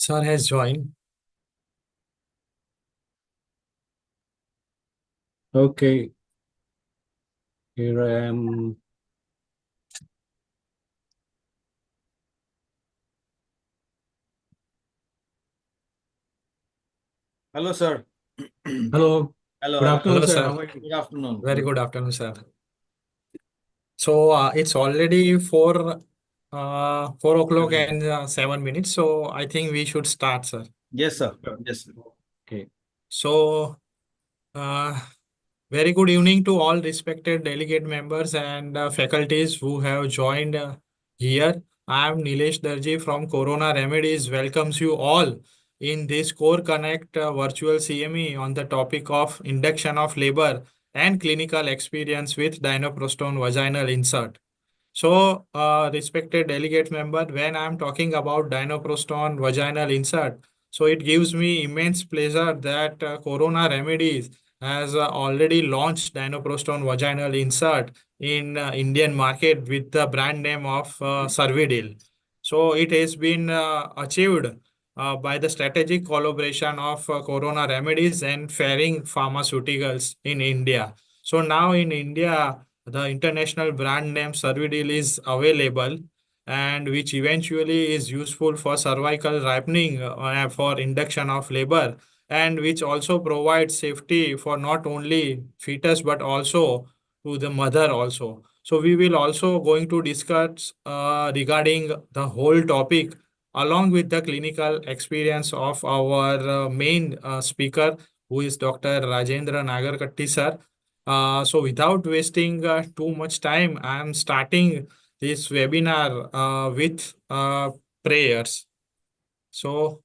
Sir has joined. Okay, here I am. Hello, sir. Hello. Hello, Good hello. afternoon, Hello, sir. sir. How are you? Good afternoon. Very good afternoon, sir. So it's already 4 o'clock and 7 minutes. So I think we should start, sir. Yes, sir. Sure. Yes, sir. Okay. So uh, very good evening to all respected delegate members and faculties who have joined here. I am Nilesh Darji from Corona Remedies. Welcomes you all in this Core Connect virtual CME on the topic of induction of labor and clinical experience with dinoprostone vaginal insert. So, respected delegate member, when I'm talking about dinoprostone vaginal insert, so it gives me immense pleasure that Corona Remedies has already launched dinoprostone vaginal insert in Indian market with the brand name of Cervidil. So it has been achieved by the strategic collaboration of Corona Remedies and Ferring Pharmaceuticals in India. So now in India, the international brand name Cervidil is available and which eventually is useful for cervical ripening for induction of labor and which also provides safety for not only fetus but also to the mother also. So we will also going to discuss regarding the whole topic along with the clinical experience of our main speaker who is Dr. Rajendra Nagarkatti sir. So without wasting too much time, I am starting this webinar with prayers. So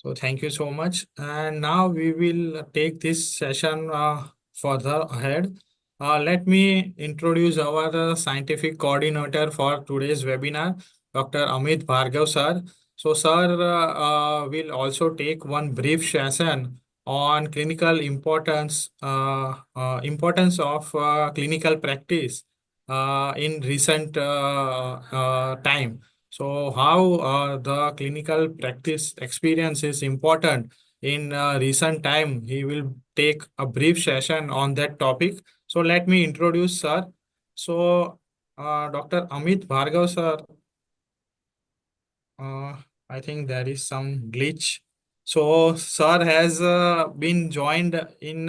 So thank you so much. And now we will take this session further ahead. Let me introduce our scientific coordinator for today's webinar, Dr. Amit Bhargav sir. So sir will also take one brief session on clinical importance of clinical practice in recent time. So, how the clinical practice experience is important in recent time? He will take a brief session on that topic. So, let me introduce sir. So, Dr. Amit Bhargav sir, uh, I think there is some glitch. So, sir has been joined in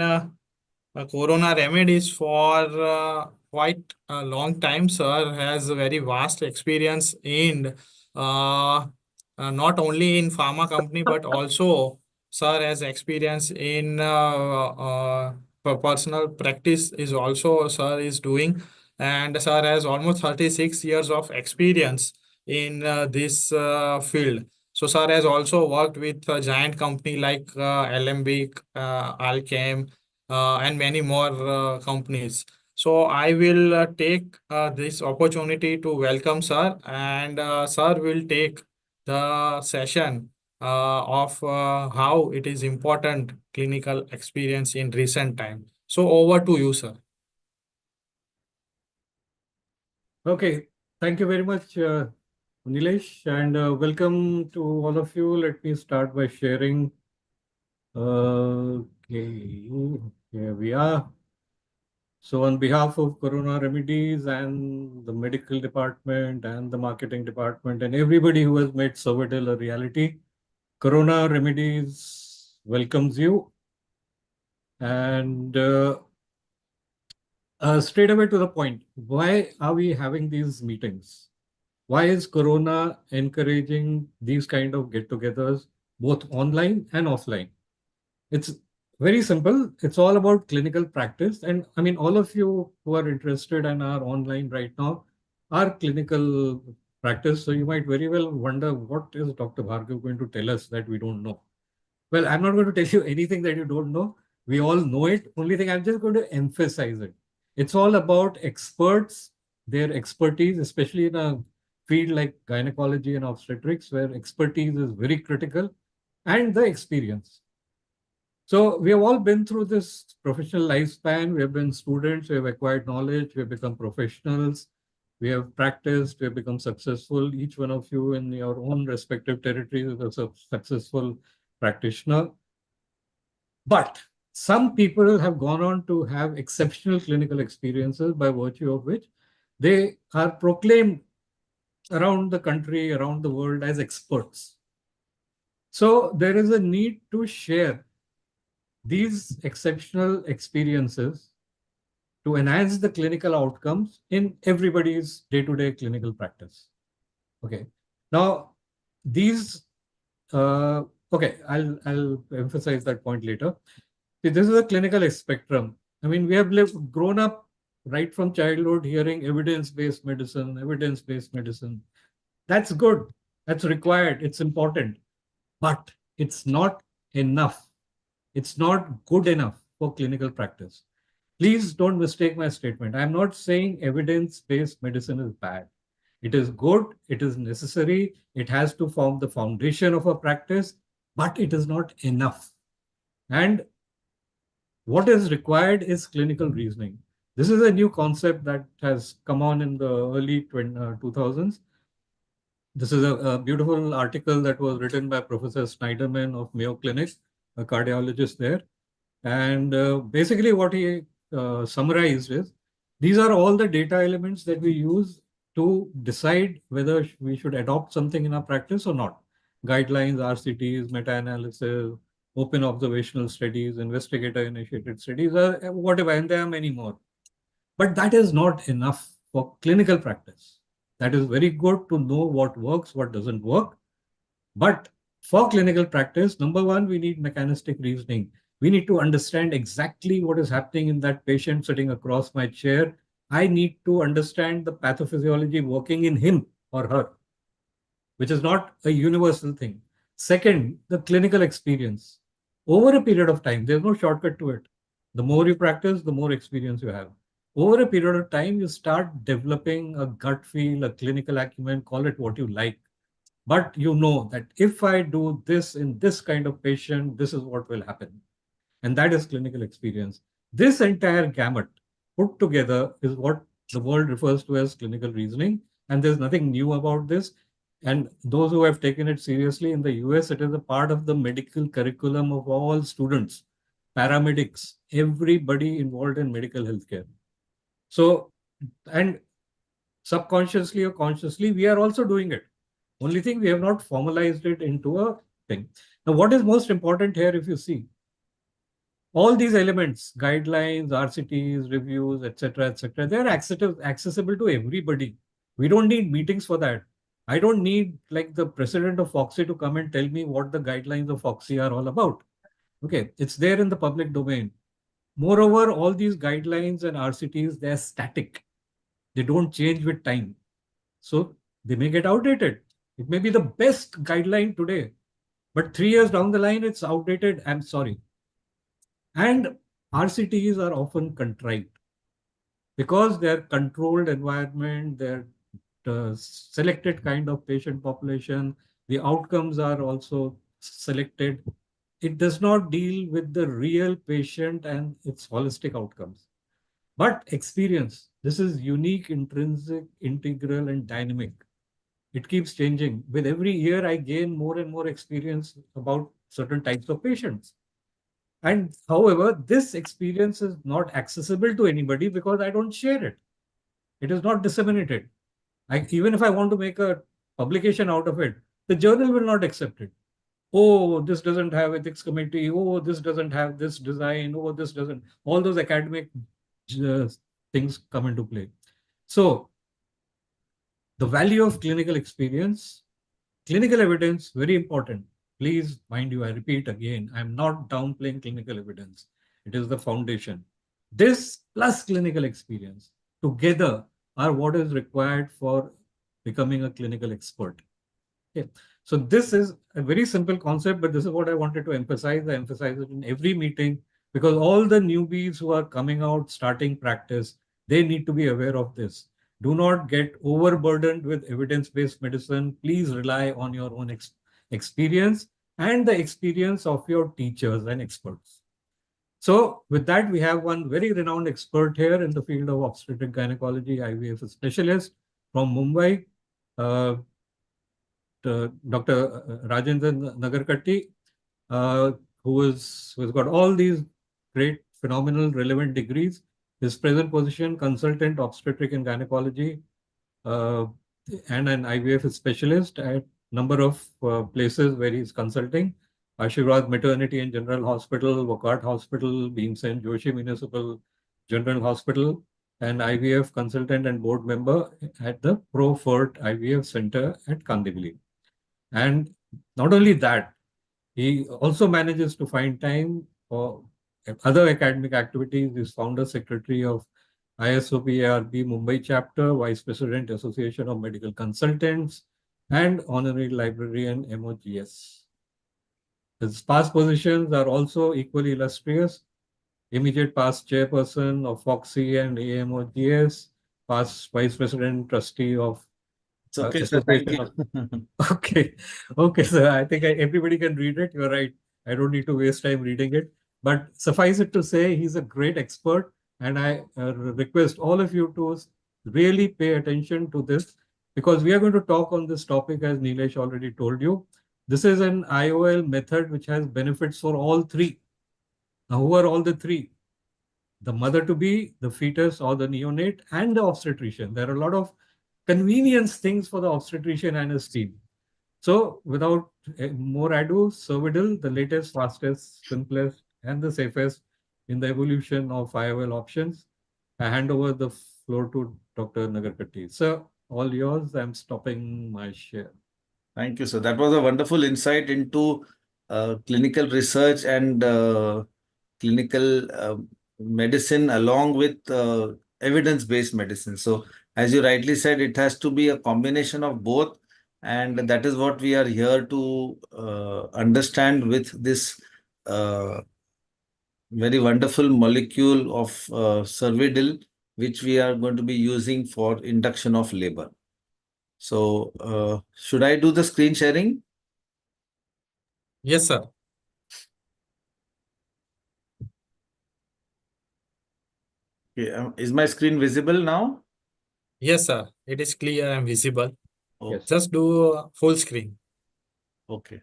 Corona Remedies for quite a long time. Sir has a very vast experience in not only in pharma company but also sir has experience in personal practice is also sir is doing, and sir has almost 36 years of experience in this field. So sir has also worked with a giant company like Alembic, Alchem, and many more companies. So I will take this opportunity to welcome sir, and sir will take the session of how it is important clinical experience in recent time. So over to you, sir. Okay. Thank you very much, Nilesh, and welcome to all of you. Let me start by sharing. Okay, here we are. So, on behalf of Corona Remedies and the medical department and the marketing department and everybody who has made Cervidil a reality, Corona Remedies welcomes you. And straight away to the point, why are we having these meetings? Why is Corona encouraging these kind of get-togethers? both online and offline. It's very simple. It's all about clinical practice. And I mean, all of you who are interested and are online right now are clinical practice. So you might very well wonder, what is Dr. Bhargav going to tell us that we don't know? Well, I'm not going to tell you anything that you don't know. We all know it. Only thing, I'm just going to emphasize it. It's all about experts, their expertise, especially in a field like gynecology and obstetrics, where expertise is very critical, and the experience. So we have all been through this professional lifespan. We have been students, we have acquired knowledge, we have become professionals, we have practiced, we have become successful. Each one of you in your own respective territories is a successful practitioner. But some people have gone on to have exceptional clinical experiences by virtue of which they are proclaimed around the country, around the world as experts. So there is a need to share these exceptional experiences to enhance the clinical outcomes in everybody's day-to-day clinical practice. Okay. Now, these, okay, I'll emphasize that point later. See, this is a clinical spectrum. I mean, we have grown up right from childhood hearing evidence-based medicine, evidence-based medicine. That's good. That's required. It's important. But it's not enough. It's not good enough for clinical practice. Please don't mistake my statement. I'm not saying evidence-based medicine is bad. It is good, it is necessary, it has to form the foundation of a practice, but it is not enough. And what is required is clinical reasoning. This is a new concept that has come on in the early 2000s. This is a beautiful article that was written by Professor Snyderman of Mayo Clinic, a cardiologist there. And basically what he summarized is, these are all the data elements that we use to decide whether we should adopt something in our practice or not. Guidelines, RCTs, meta-analysis, open observational studies, investigator-initiated studies, whatever, and there are many more. But that is not enough for clinical practice. That is very good to know what works, what doesn't work. But for clinical practice, number one, we need mechanistic reasoning. We need to understand exactly what is happening in that patient sitting across my chair. I need to understand the pathophysiology working in him or her, which is not a universal thing. Second, the clinical experience. Over a period of time, there's no shortcut to it. The more you practice, the more experience you have. Over a period of time, you start developing a gut feel, a clinical acumen, call it what you like. But you know that if I do this in this kind of patient, this is what will happen. And that is clinical experience. This entire gamut put together is what the world refers to as clinical reasoning. And there's nothing new about this. And those who have taken it seriously in the US, it is a part of the medical curriculum of all students, paramedics, everybody involved in medical healthcare. So, and subconsciously or consciously, we are also doing it. Only thing, we have not formalized it into a thing. Now, what is most important here, if you see, all these elements, guidelines, RCTs, reviews, etc., they are accessible to everybody. We don't need meetings for that. I don't need like the president of FOXI to come and tell me what the guidelines of FOXI are all about. Okay, it's there in the public domain. Moreover, all these guidelines and RCTs, they're static. They don't change with time. So they may get outdated. It may be the best guideline today, but 3 years down the line, it's outdated. I'm sorry. And RCTs are often contrived because they're controlled environment, they're selected kind of patient population. The outcomes are also selected. It does not deal with the real patient and its holistic outcomes. But experience, this is unique, intrinsic, integral, and dynamic. It keeps changing. With every year, I gain more and more experience about certain types of patients. And however, this experience is not accessible to anybody because I don't share it. It is not disseminated. Even if I want to make a publication out of it, the journal will not accept it. Oh, this doesn't have ethics committee. Oh, this doesn't have this design. Oh, this doesn't. All those academic things come into play. So the value of clinical experience, clinical evidence, very important. Please, mind you, I repeat again, I'm not downplaying clinical evidence. It is the foundation. This plus clinical experience together are what is required for becoming a clinical expert. Okay. So this is a very simple concept, but this is what I wanted to emphasize. I emphasize it in every meeting because all the newbies who are coming out, starting practice, they need to be aware of this. Do not get overburdened with evidence-based medicine. Please rely on your own experience and the experience of your teachers and experts. So with that, we have one very renowned expert here in the field of obstetric gynecology, IVF specialist from Mumbai. Uh, Dr. Rajendra Nagarkatti, uh, who's got all these great, phenomenal, relevant degrees. His present position, consultant obstetric and gynecology, uh, and an IVF specialist at number of places where he's consulting. Ashirwad Maternity and General Hospital, Wockhardt Hospital, Bhimsen Joshi Municipal General Hospital, and IVF consultant and board member at the ProFort IVF Center at Kandivali. And not only that, he also manages to find time for other academic activities. He's founder secretary of ISOP ARB Mumbai chapter, vice president Association of Medical Consultants, and honorary librarian MOGS. His past positions are also equally illustrious. Immediate past chairperson of FOXY and AMOGS, past vice president trustee of It's okay, sir. Thank Association you. of Okay, okay, sir. I think everybody can read it. You're right. I don't need to waste time reading it. But suffice it to say, he's a great expert, and I request all of you to really pay attention to this because we are going to talk on this topic, as Nilesh already told you. This is an IOL method which has benefits for all three. Now, who are all the three? The mother-to-be, the fetus or the neonate, and the obstetrician. There are a lot of convenience things for the obstetrician and his team. So without more ado, Cervidil, the latest, fastest, simplest, and the safest in the evolution of IOL options. I hand over the floor to Dr. Nagarkatti. Sir, all yours. I'm stopping my share. Thank you, sir. That was a wonderful insight into clinical research and clinical medicine along with evidence-based medicine. So, as you rightly said, it has to be a combination of both. And that is what we are here to understand with this very wonderful molecule of Cervidil, which we are going to be using for induction of labor. So, should I do the screen sharing? Yes, sir. Okay, is my screen visible now? Yes, sir. It is clear and visible. Yes. Just do full screen. Okay.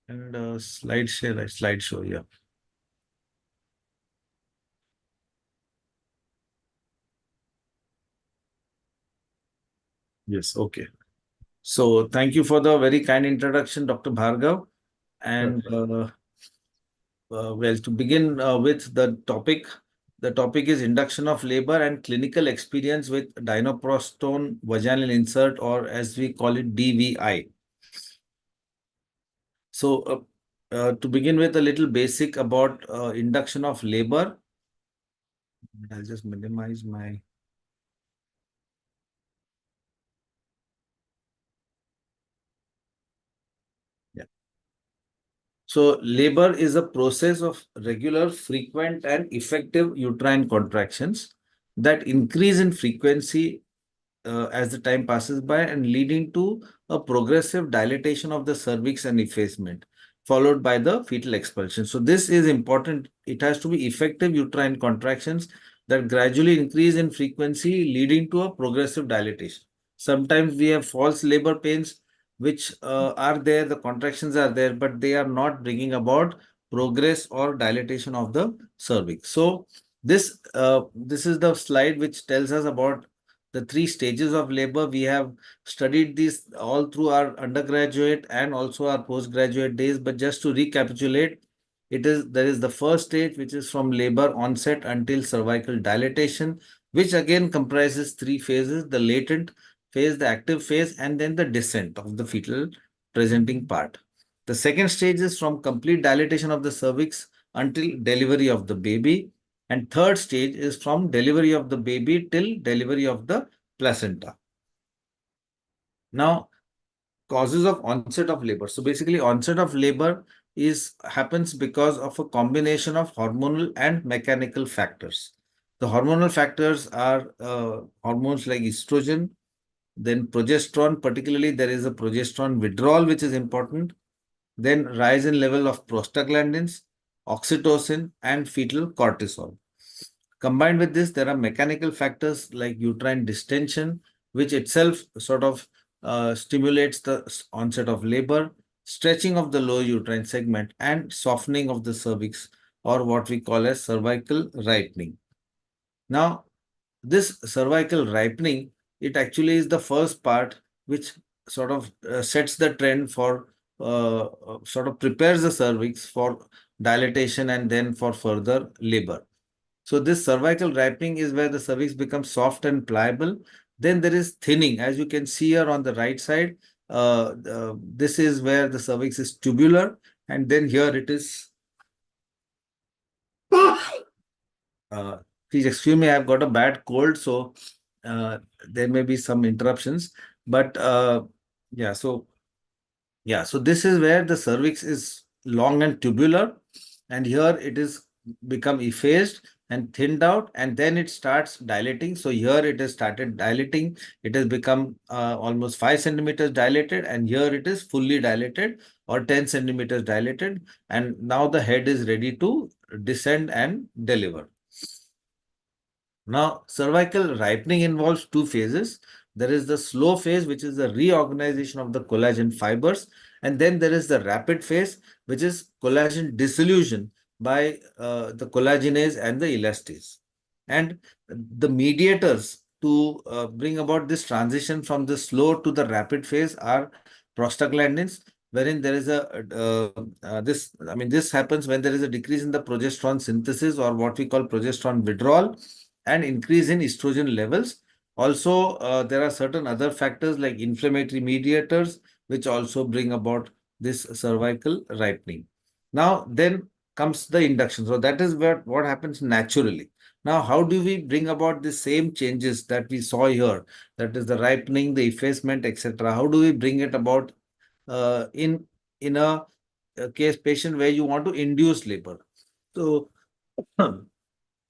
And slide share, slideshow, yeah. Yes, okay. So thank you for the very kind introduction, Dr. Bhargav. And well, to begin with the topic is induction of labor and clinical experience with dinoprostone vaginal insert, or as we call it, DVI. So to begin with, a little basic about induction of labor. I'll just minimize my... So labor is a process of regular, frequent, and effective uterine contractions that increase in frequency as the time passes by and leading to a progressive dilatation of the cervix and effacement, followed by the fetal expulsion. So this is important. It has to be effective uterine contractions that gradually increase in frequency, leading to a progressive dilatation. Sometimes we have false labor pains, which are there, the contractions are there, but they are not bringing about progress or dilatation of the cervix. So this is the slide which tells us about the three stages of labor. We have studied these all through our undergraduate and also our postgraduate days, but just to recapitulate, there is the first stage, which is from labor onset until cervical dilatation. which again comprises three phases: the latent phase, the active phase, and then the descent of the fetal presenting part. The second stage is from complete dilatation of the cervix until delivery of the baby. And third stage is from delivery of the baby till delivery of the placenta. Now, causes of onset of labor. So basically, onset of labor happens because of a combination of hormonal and mechanical factors. The hormonal factors are hormones like estrogen, then progesterone, particularly there is a progesterone withdrawal, which is important, then rise in level of prostaglandins, oxytocin, and fetal cortisol. Combined with this, there are mechanical factors like uterine distension, which itself sort of stimulates the onset of labor, stretching of the lower uterine segment, and softening of the cervix, or what we call as cervical ripening. Now, this cervical ripening, it actually is the first part which sort of sets the trend for sort of prepares the cervix for dilatation and then for further labor. So this cervical ripening is where the cervix becomes soft and pliable. Then there is thinning, as you can see here on the right side. This is where the cervix is tubular, and then here it is. Please excuse me, I've got a bad cold, so there may be some interruptions. But yeah, so this is where the cervix is long and tubular, and here it is become effaced and thinned out, and then it starts dilating. So here it has started dilating. It has become almost 5 centimeters dilated, and here it is fully dilated or 10 centimeters dilated. And now the head is ready to descend and deliver. Now, cervical ripening involves two phases. There is the slow phase, which is the reorganization of the collagen fibers. And then there is the rapid phase, which is collagen dissolution by the collagenase and the elastase. And the mediators to bring about this transition from the slow to the rapid phase are prostaglandins, wherein there is this happens when there is a decrease in the progesterone synthesis, or what we call progesterone withdrawal, and increase in estrogen levels. Also, there are certain other factors like inflammatory mediators, which also bring about this cervical ripening. Now, then comes the induction. So that is what happens naturally. Now, how do we bring about the same changes that we saw here? That is the ripening, the effacement, etc. How do we bring it about in a case patient where you want to induce labor? So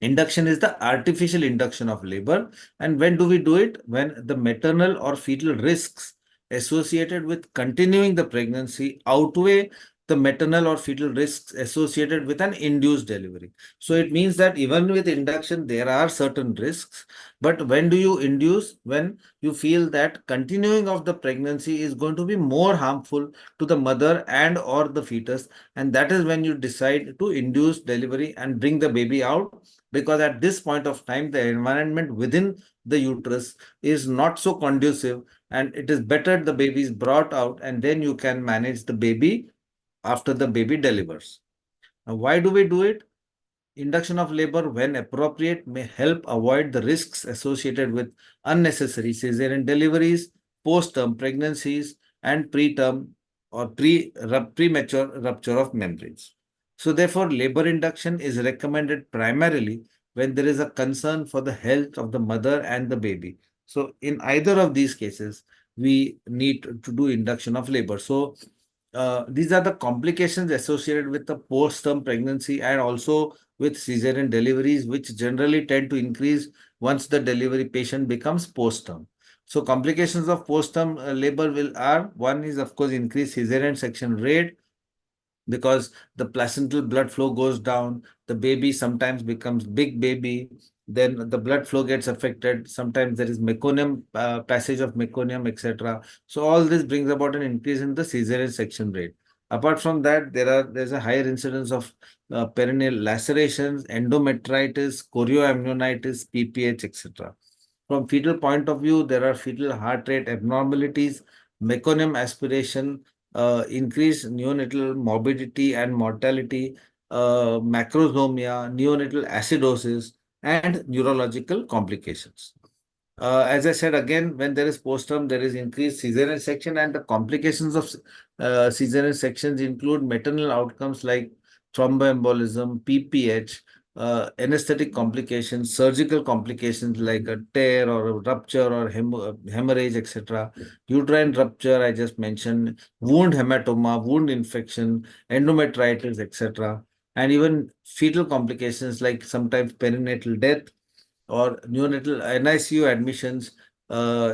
induction is the artificial induction of labor. And when do we do it? When the maternal or fetal risks associated with continuing the pregnancy outweigh the maternal or fetal risks associated with an induced delivery. So it means that even with induction, there are certain risks. But when do you induce? When you feel that continuing of the pregnancy is going to be more harmful to the mother and or the fetus. And that is when you decide to induce delivery and bring the baby out, because at this point of time, the environment within the uterus is not so conducive, and it is better the baby is brought out, and then you can manage the baby after the baby delivers. Now, why do we do it? Induction of labor, when appropriate, may help avoid the risks associated with unnecessary cesarean deliveries, post-term pregnancies, and preterm or premature rupture of membranes. So therefore, labor induction is recommended primarily when there is a concern for the health of the mother and the baby. So in either of these cases, we need to do induction of labor. So these are the complications associated with the post-term pregnancy and also with cesarean deliveries, which generally tend to increase once the delivery patient becomes post-term. So complications of post-term labor one is, of course, increased cesarean section rate, because the placental blood flow goes down. The baby sometimes becomes big baby. Then the blood flow gets affected. Sometimes there is meconium, passage of meconium, etc. So all this brings about an increase in the cesarean section rate. Apart from that, there's a higher incidence of perineal lacerations, endometritis, chorioamnionitis, PPH, etc. From fetal point of view, there are fetal heart rate abnormalities, meconium aspiration, increased neonatal morbidity and mortality, macrosomia, neonatal acidosis, and neurological complications. As I said again, when there is postterm, there is increased cesarean section, and the complications of cesarean sections include maternal outcomes like thromboembolism, PPH, anesthetic complications, surgical complications like a tear or a rupture or hemorrhage, etc. Uterine rupture, I just mentioned, wound hematoma, wound infection, endometritis, etc. And even fetal complications like sometimes perinatal death or neonatal NICU admissions,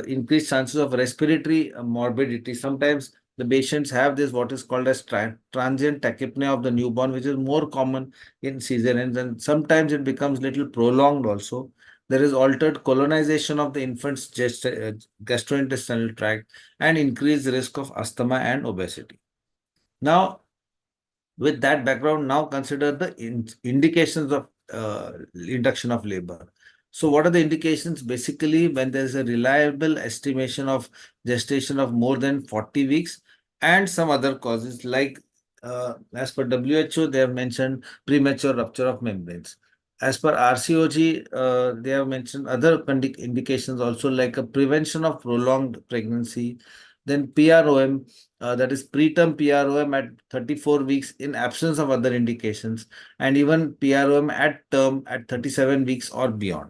increased chances of respiratory morbidity. Sometimes the patients have this what is called as transient tachypnea of the newborn, which is more common in cesareans, and sometimes it becomes little prolonged also. There is altered colonization of the infant's gastrointestinal tract and increased risk of asthma and obesity. Now, with that background, now consider the indications of induction of labor. So what are the indications? Basically, when there's a reliable estimation of gestation of more than 40 weeks and some other causes like as per WHO, they have mentioned premature rupture of membranes. As per RCOG, they have mentioned other indications also like a prevention of prolonged pregnancy. Then PROM, that is preterm PROM at 34 weeks in absence of other indications, and even PROM at term at 37 weeks or beyond.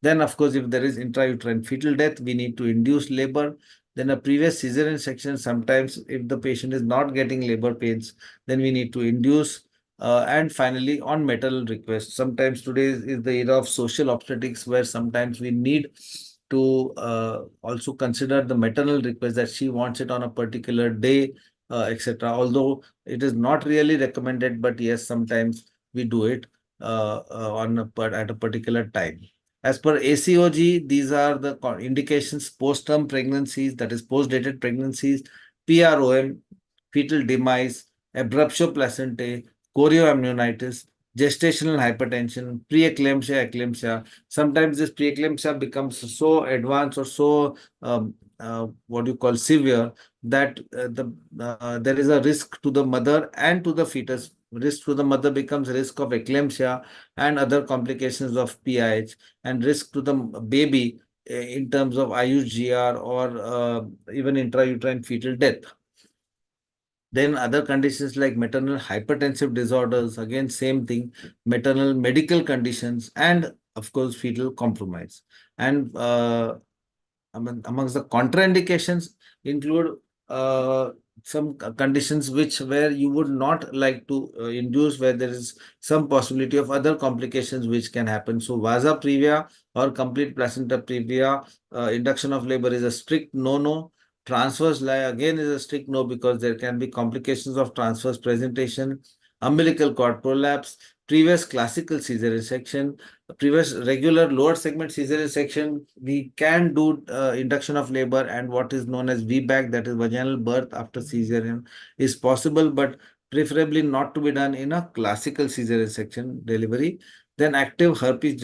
Then, of course, if there is intrauterine fetal death, we need to induce labor. Then a previous cesarean section, sometimes if the patient is not getting labor pains, then we need to induce. And finally, on maternal request, sometimes today is the era of social obstetrics where sometimes we need to also consider the maternal request that she wants it on a particular day, etc. Although it is not really recommended, but yes, sometimes we do it at a particular time. As per ACOG, these are the indications: post-term pregnancies, that is post-dated pregnancies, PROM, fetal demise, abruptio placentae, chorioamnionitis, gestational hypertension, preeclampsia, eclampsia. Sometimes this preeclampsia becomes so advanced or so what you call severe that there is a risk to the mother and to the fetus. Risk to the mother becomes risk of eclampsia and other complications of PIH, and risk to the baby in terms of IUGR or even intrauterine fetal death. Then other conditions like maternal hypertensive disorders, again, same thing, maternal medical conditions, and of course, fetal compromise. And amongst the contraindications include some conditions where you would not like to induce, where there is some possibility of other complications which can happen. So vasa previa or complete placenta previa, induction of labor is a strict no-no. Transverse lie again is a strict no, because there can be complications of transverse presentation, umbilical cord prolapse, previous classical caesarean section, previous regular lower segment caesarean section. We can do induction of labor, and what is known as VBAC, that is vaginal birth after caesarean, is possible, but preferably not to be done in a classical caesarean section delivery. Then active herpes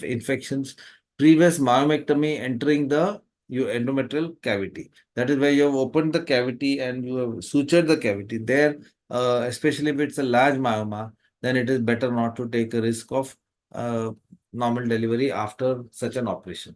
infections, previous myomectomy entering the endometrial cavity. That is where you have opened the cavity and you have sutured the cavity. There, especially if it's a large myoma, then it is better not to take a risk of normal delivery after such an operation.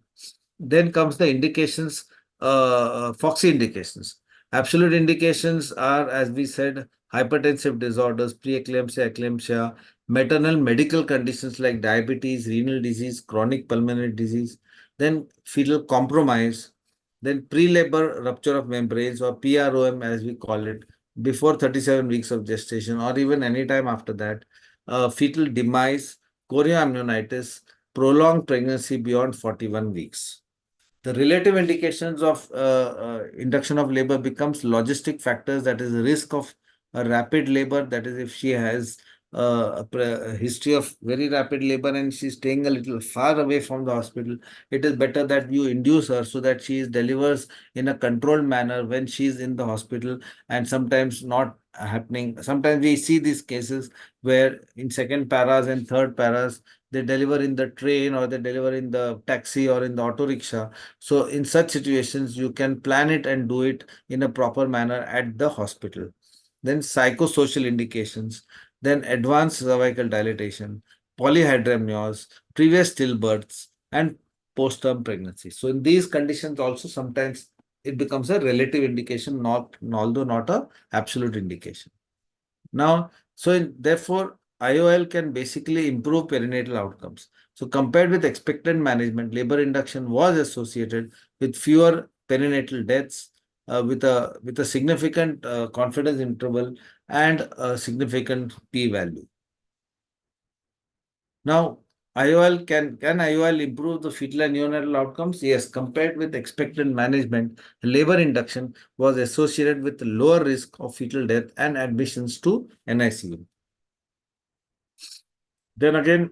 Then comes the indications, FOXY indications. Absolute indications are, as we said, hypertensive disorders, preeclampsia, eclampsia, maternal medical conditions like diabetes, renal disease, chronic pulmonary disease, then fetal compromise, then pre-labor rupture of membranes, or PROM as we call it, before 37 weeks of gestation or even any time after that, fetal demise, chorioamnionitis, prolonged pregnancy beyond 41 weeks. The relative indications of induction of labor becomes logistic factors, that is the risk of a rapid labor, that is if she has a history of very rapid labor and she's staying a little far away from the hospital, it is better that you induce her so that she delivers in a controlled manner when she is in the hospital, and sometimes not happening. Sometimes we see these cases where in second paras and third paras, they deliver in the train or they deliver in the taxi or in the auto rickshaw. So in such situations, you can plan it and do it in a proper manner at the hospital. Then psychosocial indications, then advanced cervical dilatation, polyhydramnios, previous stillbirths, and post-term pregnancy. So in these conditions also sometimes it becomes a relative indication, although not a absolute indication. Now, therefore, IOL can basically improve perinatal outcomes. So compared with expectant management, labor induction was associated with fewer perinatal deaths, with a significant confidence interval and a significant p-value. Now, can IOL improve the fetal and neonatal outcomes? Yes, compared with expectant management, labor induction was associated with lower risk of fetal death and admissions to NICU. Then again,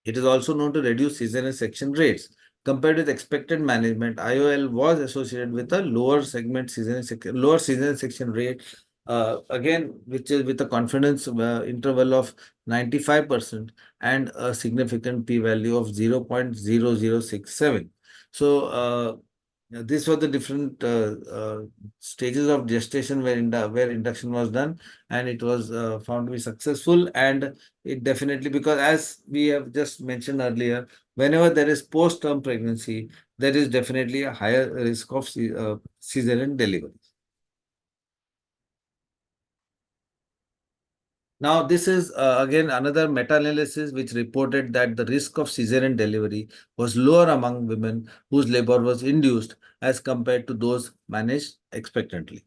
it is also known to reduce cesarean section rates. Compared with expected management, IOL was associated with a lower cesarean section rate, again, which is with a confidence interval of 95% and a significant p-value of 0.0067. So, these were the different stages of gestation where induction was done, and it was found to be successful. And it definitely, because as we have just mentioned earlier, whenever there is post-term pregnancy, there is definitely a higher risk of cesarean delivery. Now, this is again another meta-analysis which reported that the risk of cesarean delivery was lower among women whose labor was induced as compared to those managed expectantly.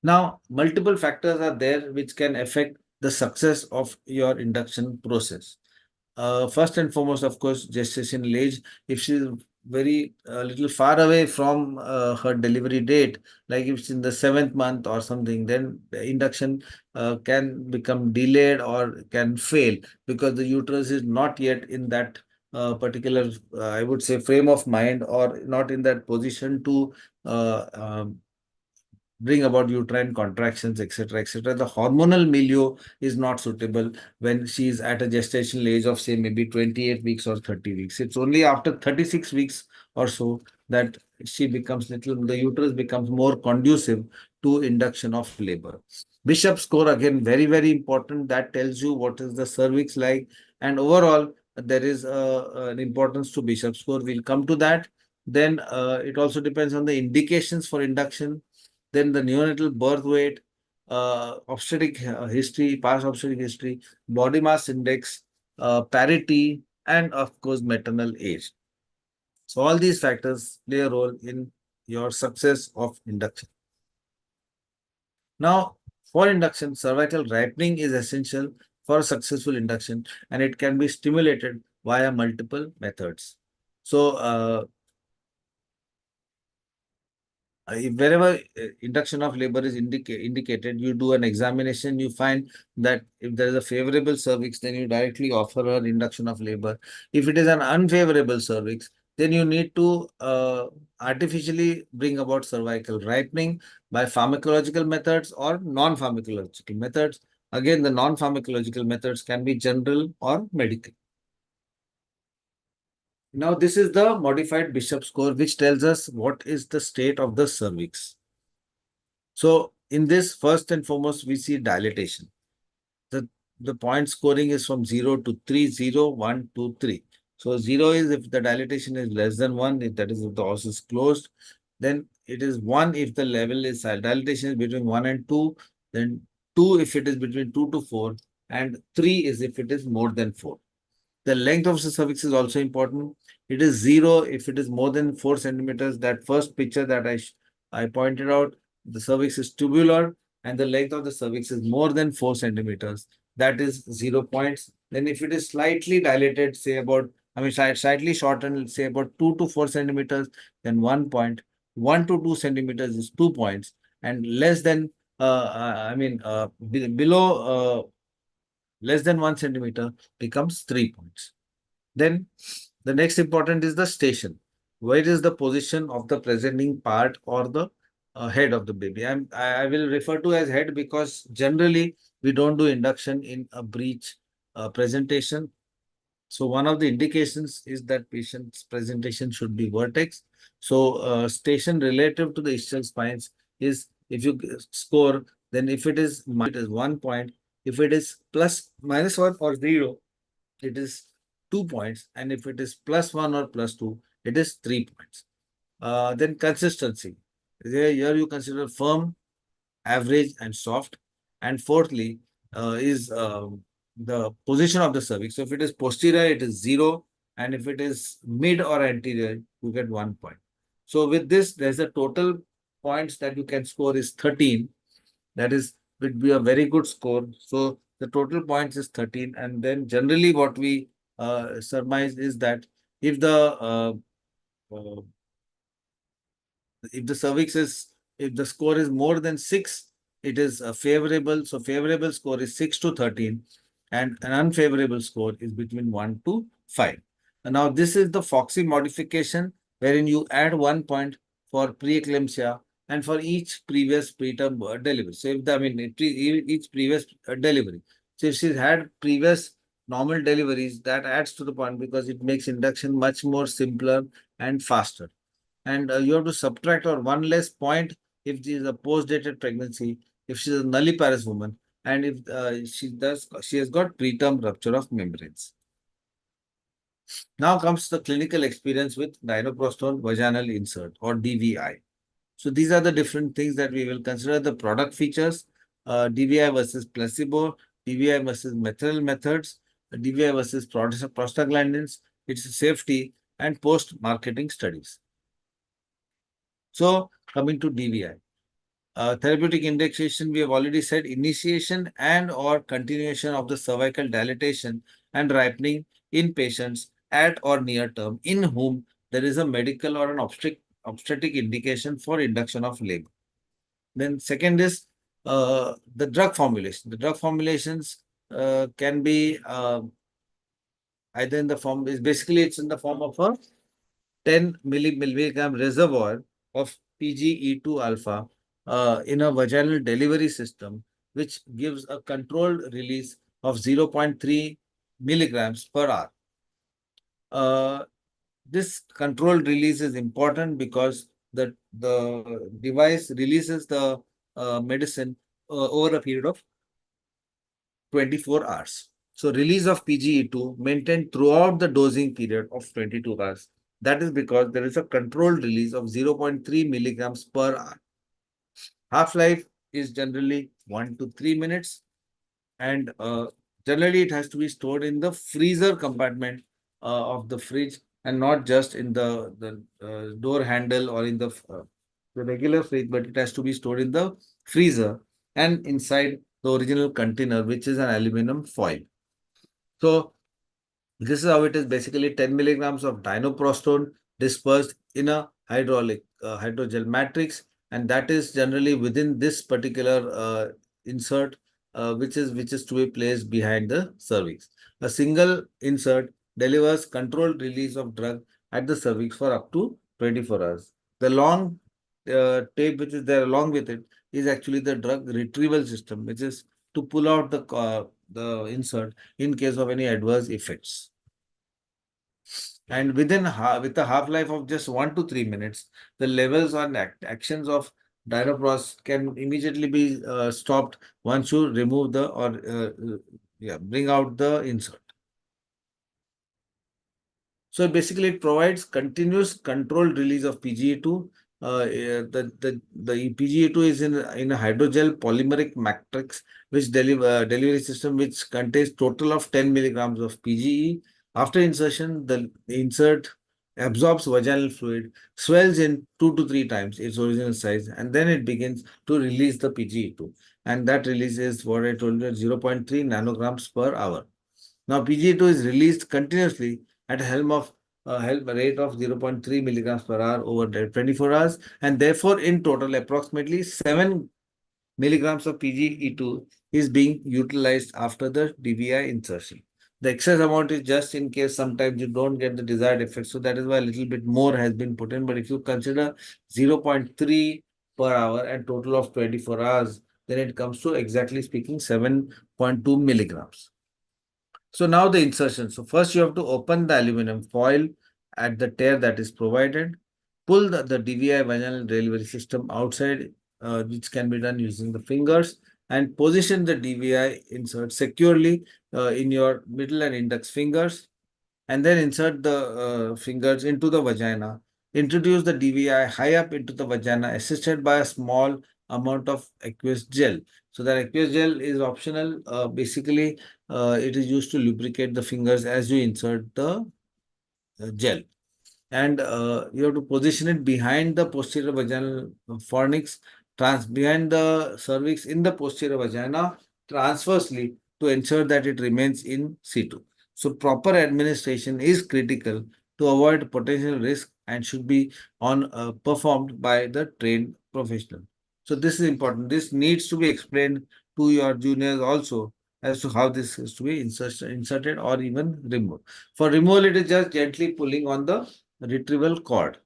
Now, multiple factors are there which can affect the success of your induction process. First and foremost, of course, gestational age. If she's very little far away from her delivery date, like if it's in the 7th month or something, then the induction can become delayed or can fail because the uterus is not yet in that particular, I would say, frame of mind, or not in that position to bring about uterine contractions, etc., etc. The hormonal milieu is not suitable when she is at a gestational age of, say, maybe 28 weeks or 30 weeks. It's only after 36 weeks or so that the uterus becomes more conducive to induction of labor. Bishop score, again, very, very important. That tells you what is the cervix like. And overall, there is an importance to Bishop score. We'll come to that. Then it also depends on the indications for induction. Then the neonatal birth weight, obstetric history, past obstetric history, body mass index, parity, and of course, maternal age. So all these factors play a role in your success of induction. Now, for induction, cervical ripening is essential for successful induction, and it can be stimulated via multiple methods. So, wherever induction of labor is indicated, you do an examination, you find that if there is a favorable cervix, then you directly offer an induction of labor. If it is an unfavorable cervix, then you need to artificially bring about cervical ripening by pharmacological methods or non-pharmacological methods. Again, the non-pharmacological methods can be general or medical. Now, this is the modified Bishop score, which tells us what is the state of the cervix. So, in this, first and foremost, we see dilatation. The point scoring is from 0 to 3, 0, 1, 2, 3. So, 0 is if the dilatation is less than 1, if that is if the os is closed. Then it is 1 if the level is dilatation is between 1 and 2. Then 2 if it is between 2 to 4. And 3 is if it is more than 4. The length of the cervix is also important. It is 0 if it is more than 4 centimeters. That first picture that I pointed out, the cervix is tubular and the length of the cervix is more than 4 centimeters. That is 0 points. Then if it is slightly dilated, say about, slightly shortened, say about 2 to 4 centimeters, then 1 point. 1 to 2 centimeters is 2 points. And less than, below less than 1 centimeter becomes 3 points. Then the next important is the station. Where is the position of the presenting part or the head of the baby? I will refer to as head because generally we don't do induction in a breech presentation. So one of the indications is that patient's presentation should be vertex. So station relative to the ischial spines is, if you score, then if it is 1 point, If it is plus minus 1 or 0, it is 2 points. And if it is plus 1 or plus 2, it is 3 points. Then consistency. Here you consider firm, average, and soft. And fourthly, is the position of the cervix. So if it is posterior, it is 0. And if it is mid or anterior, you get 1 point. So with this, there's a total points that you can score is 13. That is, would be a very good score. So the total points is 13. And then generally what we surmise is that if uh, the cervix is, if the score is more than 6, it is favorable. So favorable score is 6 to 13 and an unfavorable score is between 1 to 5. And now this is the Foxy modification wherein you add 1 point for preeclampsia and for each previous preterm delivery. So if the, I mean, each previous delivery. So if she's had previous normal deliveries, that adds to the point because it makes induction much more simpler and faster. And you have to subtract or 1 less point if she is a post-dated pregnancy, if she is a nulliparous woman, and if she has got preterm rupture of membranes. Now comes the clinical experience with dinoprostone vaginal insert or DVI. So these are the different things that we will consider. The product features, DVI versus placebo, DVI versus methyl methods, DVI versus prostaglandins, its safety, and post-marketing studies. So coming to DVI. Therapeutic indexation, we have already said initiation and or continuation of the cervical dilatation and ripening in patients at or near term in whom there is a medical or an obstetric indication for induction of labor. Then second is the drug formulation. The drug formulations can be either in the form, is basically it's in the form of a 10 milligram reservoir of PGE2 alpha in a vaginal delivery system, which gives a controlled release of 0.3 milligrams per hour. This controlled release is important because the device releases the medicine over a period of 24 hours. So release of PGE2 maintained throughout the dosing period of 22 hours. That is because there is a controlled release of 0.3 milligrams per hour. Half-life is generally 1 to 3 minutes. And generally it has to be stored in the freezer compartment of the fridge and not just in the door handle or in the regular fridge, but it has to be stored in the freezer and inside the original container, which is an aluminum foil. So this is how it is. Basically 10 milligrams of dinoprostone dispersed in a hydraulic hydrogel matrix, and that is generally within this particular insert, which is to be placed behind the cervix. A single insert delivers controlled release of drug at the cervix for up to 24 hours. The long tape which is there along with it is actually the drug retrieval system, which is to pull out the insert in case of any adverse effects. And with a half-life of just 1 to 3 minutes, the levels and actions of dinoprost can immediately be stopped once you remove the bring out the insert. So basically, it provides continuous controlled release of PGE2. The PGE2 is in a hydrogel polymeric matrix, which delivery system which contains total of 10 milligrams of PGE. After insertion, the insert absorbs vaginal fluid, swells in 2 to 3 times its original size, and then it begins to release the PGE2. And that release is what I told you, 0.3 nanograms per hour. Now, PGE2 is released continuously at a rate of 0.3 milligrams per hour over 24 hours, and therefore, in total, approximately 7 milligrams of PGE2 is being utilized after the DVI insertion. The excess amount is just in case sometimes you don't get the desired effect. So that is why a little bit more has been put in. But if you consider 0.3 per hour and total of 24 hours, then it comes to exactly speaking 7.2 milligrams. So now the insertion. So first you have to open the aluminum foil at the tear that is provided, pull the DVI vaginal delivery system outside, which can be done using the fingers, and position the DVI insert securely in your middle and index fingers, and then insert the fingers into the vagina. Introduce the DVI high up into the vagina, assisted by a small amount of aqueous gel. So that aqueous gel is optional. Basically, it is used to lubricate the fingers as you insert the gel. And you have to position it behind the posterior vaginal fornix, behind the cervix in the posterior vagina transversely to ensure that it remains in situ. So proper administration is critical to avoid potential risk and should be performed by the trained professional. So this is important. This needs to be explained to your juniors also as to how this is to be inserted or even removed. For removal, it is just gently pulling on the retrieval cord.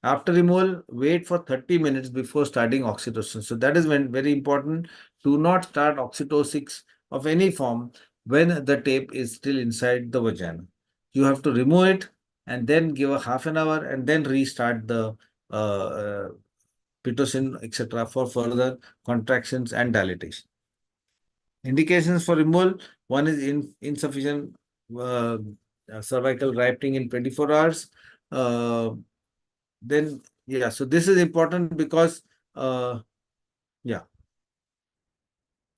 After removal, wait for 30 minutes before starting oxytocin. So that is when very important. Do not start oxytocin of any form when the tape is still inside the vagina. You have to remove it and then give a half an hour and then restart the pitocin, etc., for further contractions and dilatation. Indications for removal: one is insufficient cervical ripening in 24 hours. Then, yeah, so this is important because, yeah,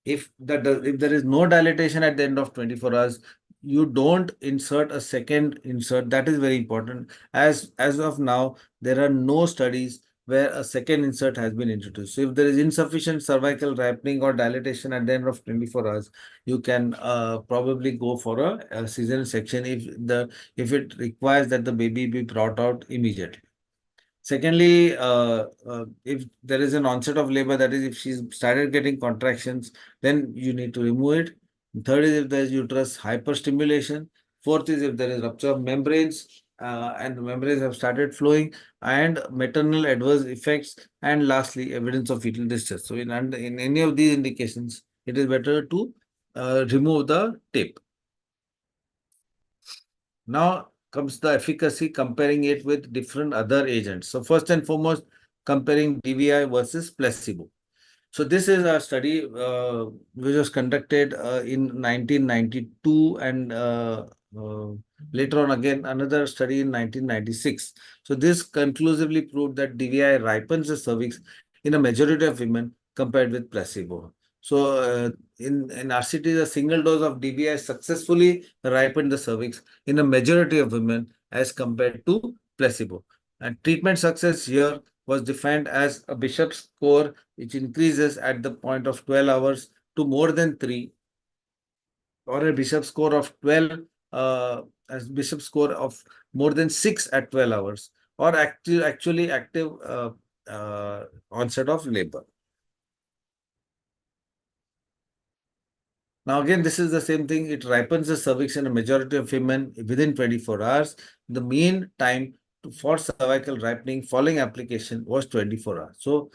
if there is no dilatation at the end of 24 hours, you don't insert a second insert. That is very important. As of now, there are no studies where a second insert has been introduced. So if there is insufficient cervical ripening or dilatation at the end of 24 hours, you can probably go for a cesarean section if it requires that the baby be brought out immediately. Secondly, if there is an onset of labor, that is, if she's started getting contractions, then you need to remove it. Third is if there is uterus hyperstimulation. Fourth is if there is rupture of membranes and the membranes have started flowing, and maternal adverse effects. And lastly, evidence of fetal distress. So in any of these indications, it is better to remove the tape. Now comes the efficacy, comparing it with different other agents. So first and foremost, comparing DVI versus placebo. So this is a study which was conducted in 1992 and later on again another study in 1996. So this conclusively proved that DVI ripens the cervix in a majority of women compared with placebo. So in RCT, a single dose of DVI successfully ripened the cervix in a majority of women as compared to placebo. And treatment success here was defined as a Bishop's score which increases at the point of 12 hours to more than 3, or a Bishop's score of 12 as Bishop's score of more than 6 at 12 hours, or actually active onset of labor. Now again, this is the same thing. It ripens the cervix in a majority of women within 24 hours. The mean time for cervical ripening following application was 24 hours. So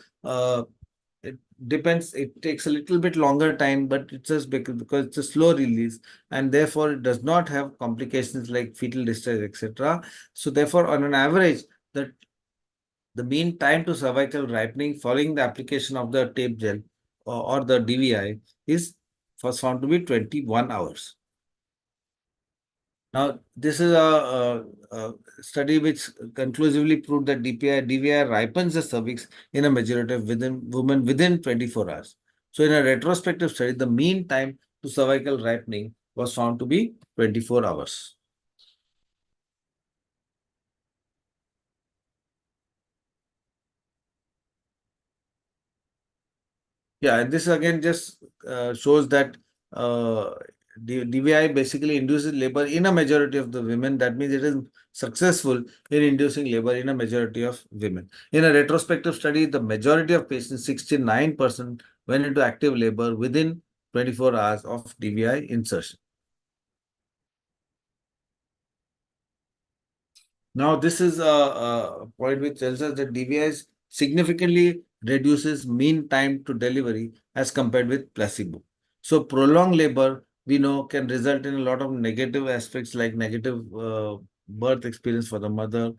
it depends. It takes a little bit longer time, but it's just because it's a slow release, and therefore it does not have complications like fetal distress, etc. So therefore, on an average, the mean time to cervical ripening following the application of the tape gel or the DVI was found to be 21 hours. Now, this is a study which conclusively proved that DVI ripens the cervix in a majority of women within 24 hours. So, in a retrospective study, the mean time to cervical ripening was found to be 24 hours. Yeah, and this again just shows that DVI basically induces labor in a majority of the women. That means it is successful in inducing labor in a majority of women. In a retrospective study, the majority of patients, 69%, went into active labor within 24 hours of DVI insertion. Now, this is a point which tells us that DVIs significantly reduces mean time to delivery as compared with placebo. So, prolonged labor, we know, can result in a lot of negative aspects like negative birth experience for the mother,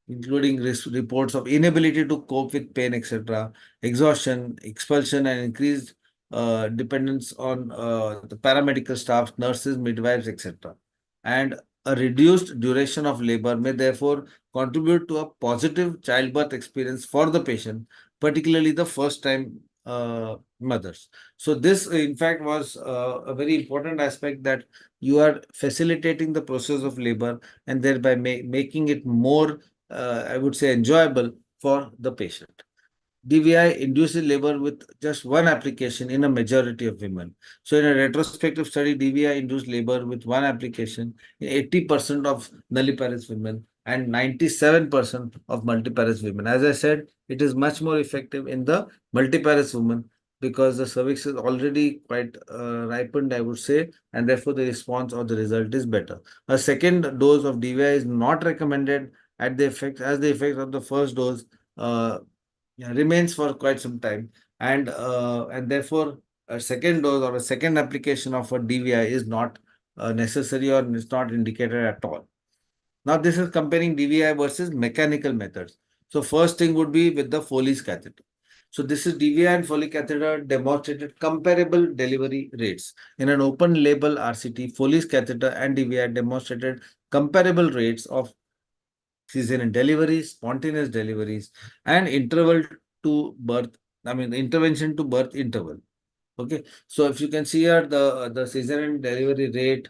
including reports of inability to cope with pain, etc., exhaustion, expulsion, and increased dependence on the paramedical staff, nurses, midwives, etc. And a reduced duration of labor may therefore contribute to a positive childbirth experience for the patient, particularly the first time mothers. So this, in fact, was a very important aspect, that you are facilitating the process of labor and thereby making it more, I would say, enjoyable for the patient. DVI induces labor with just one application in a majority of women. So in a retrospective study, DVI induced labor with one application in 80% of nulliparous women and 97% of multiparous women. As I said, it is much more effective in the multiparous women because the cervix is already quite ripened, I would say, and therefore the response or the result is better. A second dose of DVI is not recommended at the effect as the effect of the first dose remains for quite some time, and therefore a second dose or a second application of a DVI is not necessary or is not indicated at all. Now this is comparing DVI versus mechanical methods. So first thing would be with the Foley's catheter. So this is DVI and Foley catheter demonstrated comparable delivery rates. In an open label RCT, Foley's catheter and DVI demonstrated comparable rates of cesarean deliveries, spontaneous deliveries, and interval to birth, intervention to birth interval. Okay, so if you can see here, the cesarean delivery rate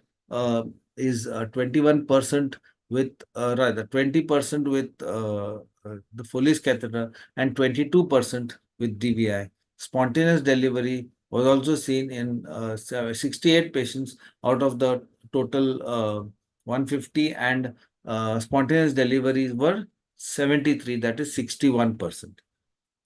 is 21% with rather 20% with the Foley's catheter and 22% with DVI. Spontaneous delivery was also seen in 68 patients out of the total 150, and spontaneous deliveries were 73, that is 61%.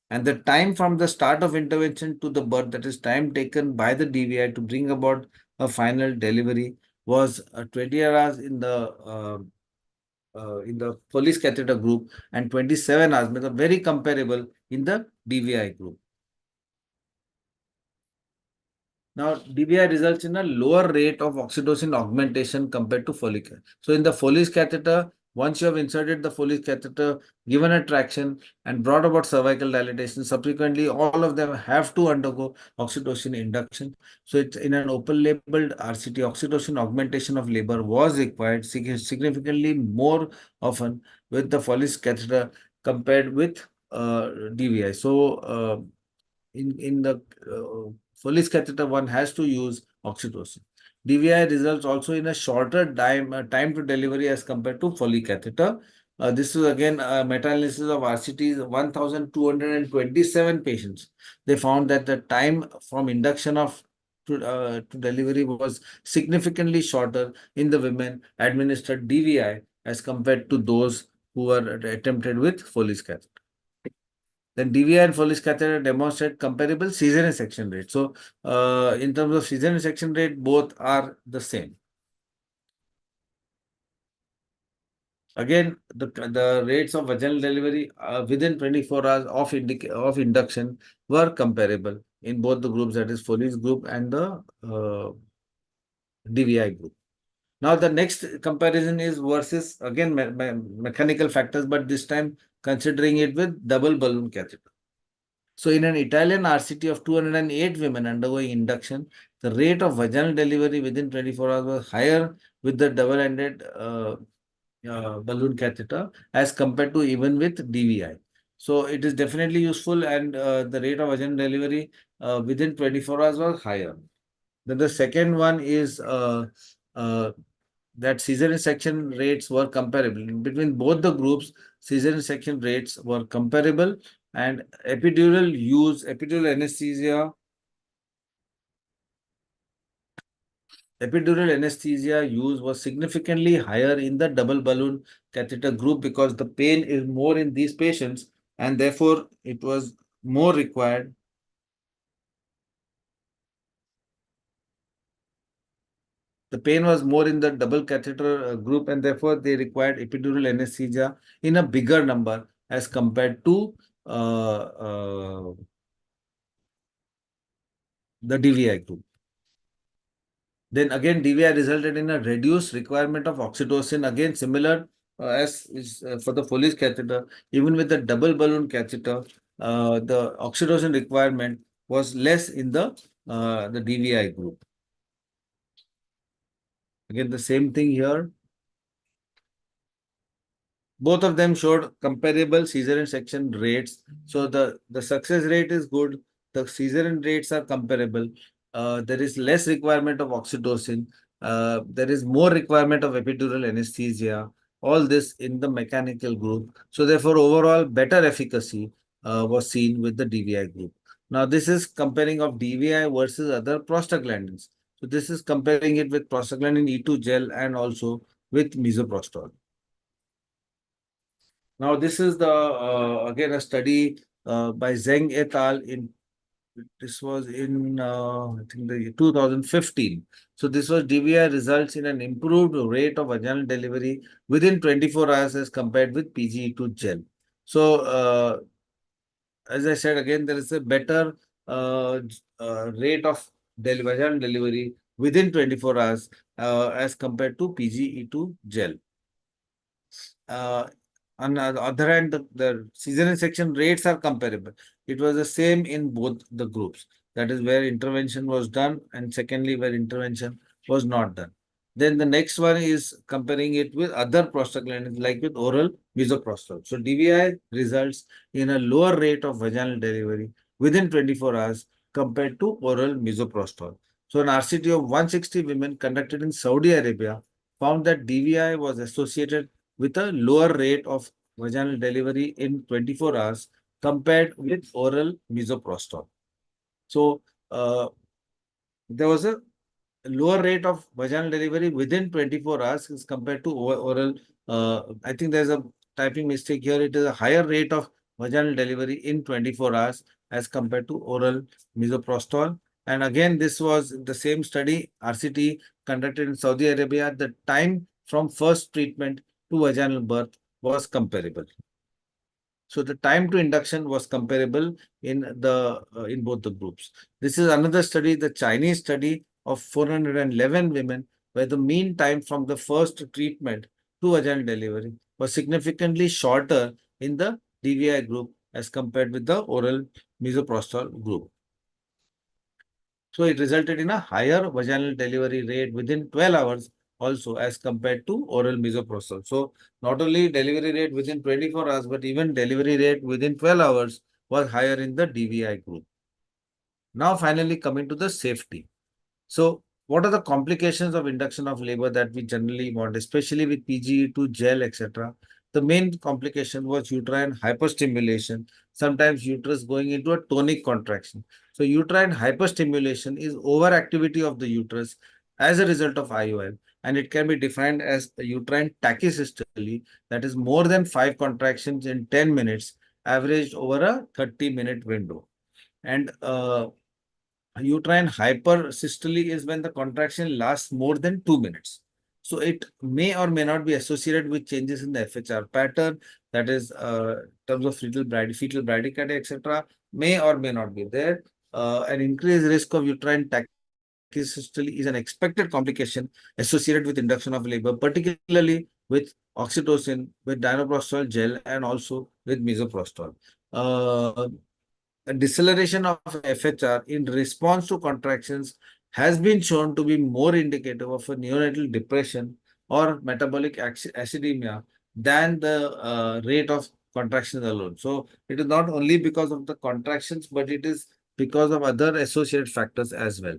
And the time from the start of intervention to the birth, that is time taken by the DVI to bring about a final delivery, was 20 hours in the Foley's catheter group and 27 hours, very comparable in the DVI group. Now, DVI results in a lower rate of oxytocin augmentation compared to Foley catheter. So, in the Foley's catheter, once you have inserted the Foley's catheter, given a traction and brought about cervical dilatation, subsequently all of them have to undergo oxytocin induction. So, it's in an open labeled RCT, oxytocin augmentation of labor was required significantly more often with the Foley's catheter compared with DVI. So, in the Foley's catheter, one has to use oxytocin. DVI results also in a shorter time to delivery as compared to Foley catheter. This is again a meta-analysis of RCTs, 1,227 patients. They found that the time from induction to delivery was significantly shorter in the women administered DVI as compared to those who were attempted with Foley's catheter. Then DVI and Foley's catheter demonstrate comparable cesarean section rate. So, in terms of cesarean section rate, both are the same. Again, the rates of vaginal delivery within 24 hours of induction were comparable in both the groups, that is Foley's group and the DVI group. Now, the next comparison is versus again mechanical factors, but this time considering it with double balloon catheter. So, in an Italian RCT of 208 women undergoing induction, the rate of vaginal delivery within 24 hours was higher with the double-ended balloon catheter as compared to even with DVI. So, it is definitely useful, and the rate of vaginal delivery within 24 hours was higher. Then the second one is that cesarean section rates were comparable. Between both the groups, cesarean section rates were comparable, and epidural anesthesia use was significantly higher in the double balloon catheter group because the pain is more in these patients, and therefore it was more required. The pain was more in the double catheter group, and therefore they required epidural anesthesia in a bigger number as compared to the DVI group. Then again, DVI resulted in a reduced requirement of oxytocin, again similar as is for the Foley's catheter, even with the double balloon catheter, the oxytocin requirement was less in the DVI group. Again, the same thing here. Both of them showed comparable cesarean section rates. So the success rate is good. The cesarean rates are comparable. There is less requirement of oxytocin. There is more requirement of epidural anesthesia. All this in the mechanical group. So therefore, overall better efficacy was seen with the DVI group. Now this is comparing of DVI versus other prostaglandins. So this is comparing it with prostaglandin E2 gel and also with misoprostol. Now, this is the again a study by Zheng et al. This was in I think the 2015. So this was DVI results in an improved rate of vaginal delivery within 24 hours as compared with PGE2 gel. So as I said again, there is a better rate of vaginal delivery within 24 hours as compared to PGE2 gel. On the other hand, the cesarean section rates are comparable. It was the same in both the groups. That is where intervention was done, and secondly, where intervention was not done. Then the next one is comparing it with other prostaglandins, like with oral misoprostol. So DVI results in a lower rate of vaginal delivery within 24 hours compared to oral misoprostol. So an RCT of 160 women conducted in Saudi Arabia found that DVI was associated with a lower rate of vaginal delivery in 24 hours compared with oral misoprostol. So, there was a lower rate of vaginal delivery within 24 hours as compared to oral. I think there's a typing mistake here. It is a higher rate of vaginal delivery in 24 hours as compared to oral misoprostol. And again, this was the same study, RCT, conducted in Saudi Arabia. The time from first treatment to vaginal birth was comparable. So the time to induction was comparable in both the groups. This is another study, the Chinese study of 411 women, where the mean time from the first treatment to vaginal delivery was significantly shorter in the DVI group as compared with the oral misoprostol group. So it resulted in a higher vaginal delivery rate within 12 hours also as compared to oral misoprostol. So not only delivery rate within 24 hours, but even delivery rate within 12 hours was higher in the DVI group. Now finally coming to the safety. So what are the complications of induction of labor that we generally want, especially with PGE2 gel, etc.? The main complication was uterine hyperstimulation, sometimes uterus going into a tonic contraction. So uterine hyperstimulation is overactivity of the uterus as a result of IUL, and it can be defined as a uterine tachysystole, that is more than 5 contractions in 10 minutes, averaged over a 30-minute window. And uterine hypersystole is when the contraction lasts more than 2 minutes. So it may or may not be associated with changes in the FHR pattern, that is, terms of fetal bradycardia, etc., may or may not be there. An increased risk of uterine tachysystole is an expected complication associated with induction of labor, particularly with oxytocin, with dinoprostol gel, and also with misoprostol. A deceleration of FHR in response to contractions has been shown to be more indicative of a neonatal depression or metabolic acidemia than the rate of contractions alone. So it is not only because of the contractions, but it is because of other associated factors as well.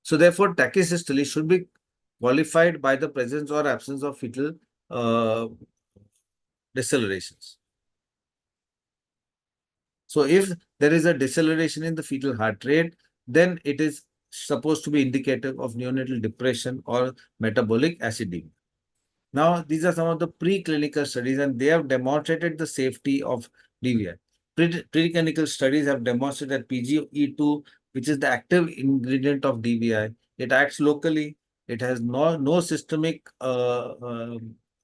So therefore, tachysystole should be qualified by the presence or absence of fetal decelerations. So if there is a deceleration in the fetal heart rate, then it is supposed to be indicative of neonatal depression or metabolic acidemia. Now, these are some of the preclinical studies, and they have demonstrated the safety of DVI. Preclinical studies have demonstrated that PGE2, which is the active ingredient of DVI, it acts locally. It has no systemic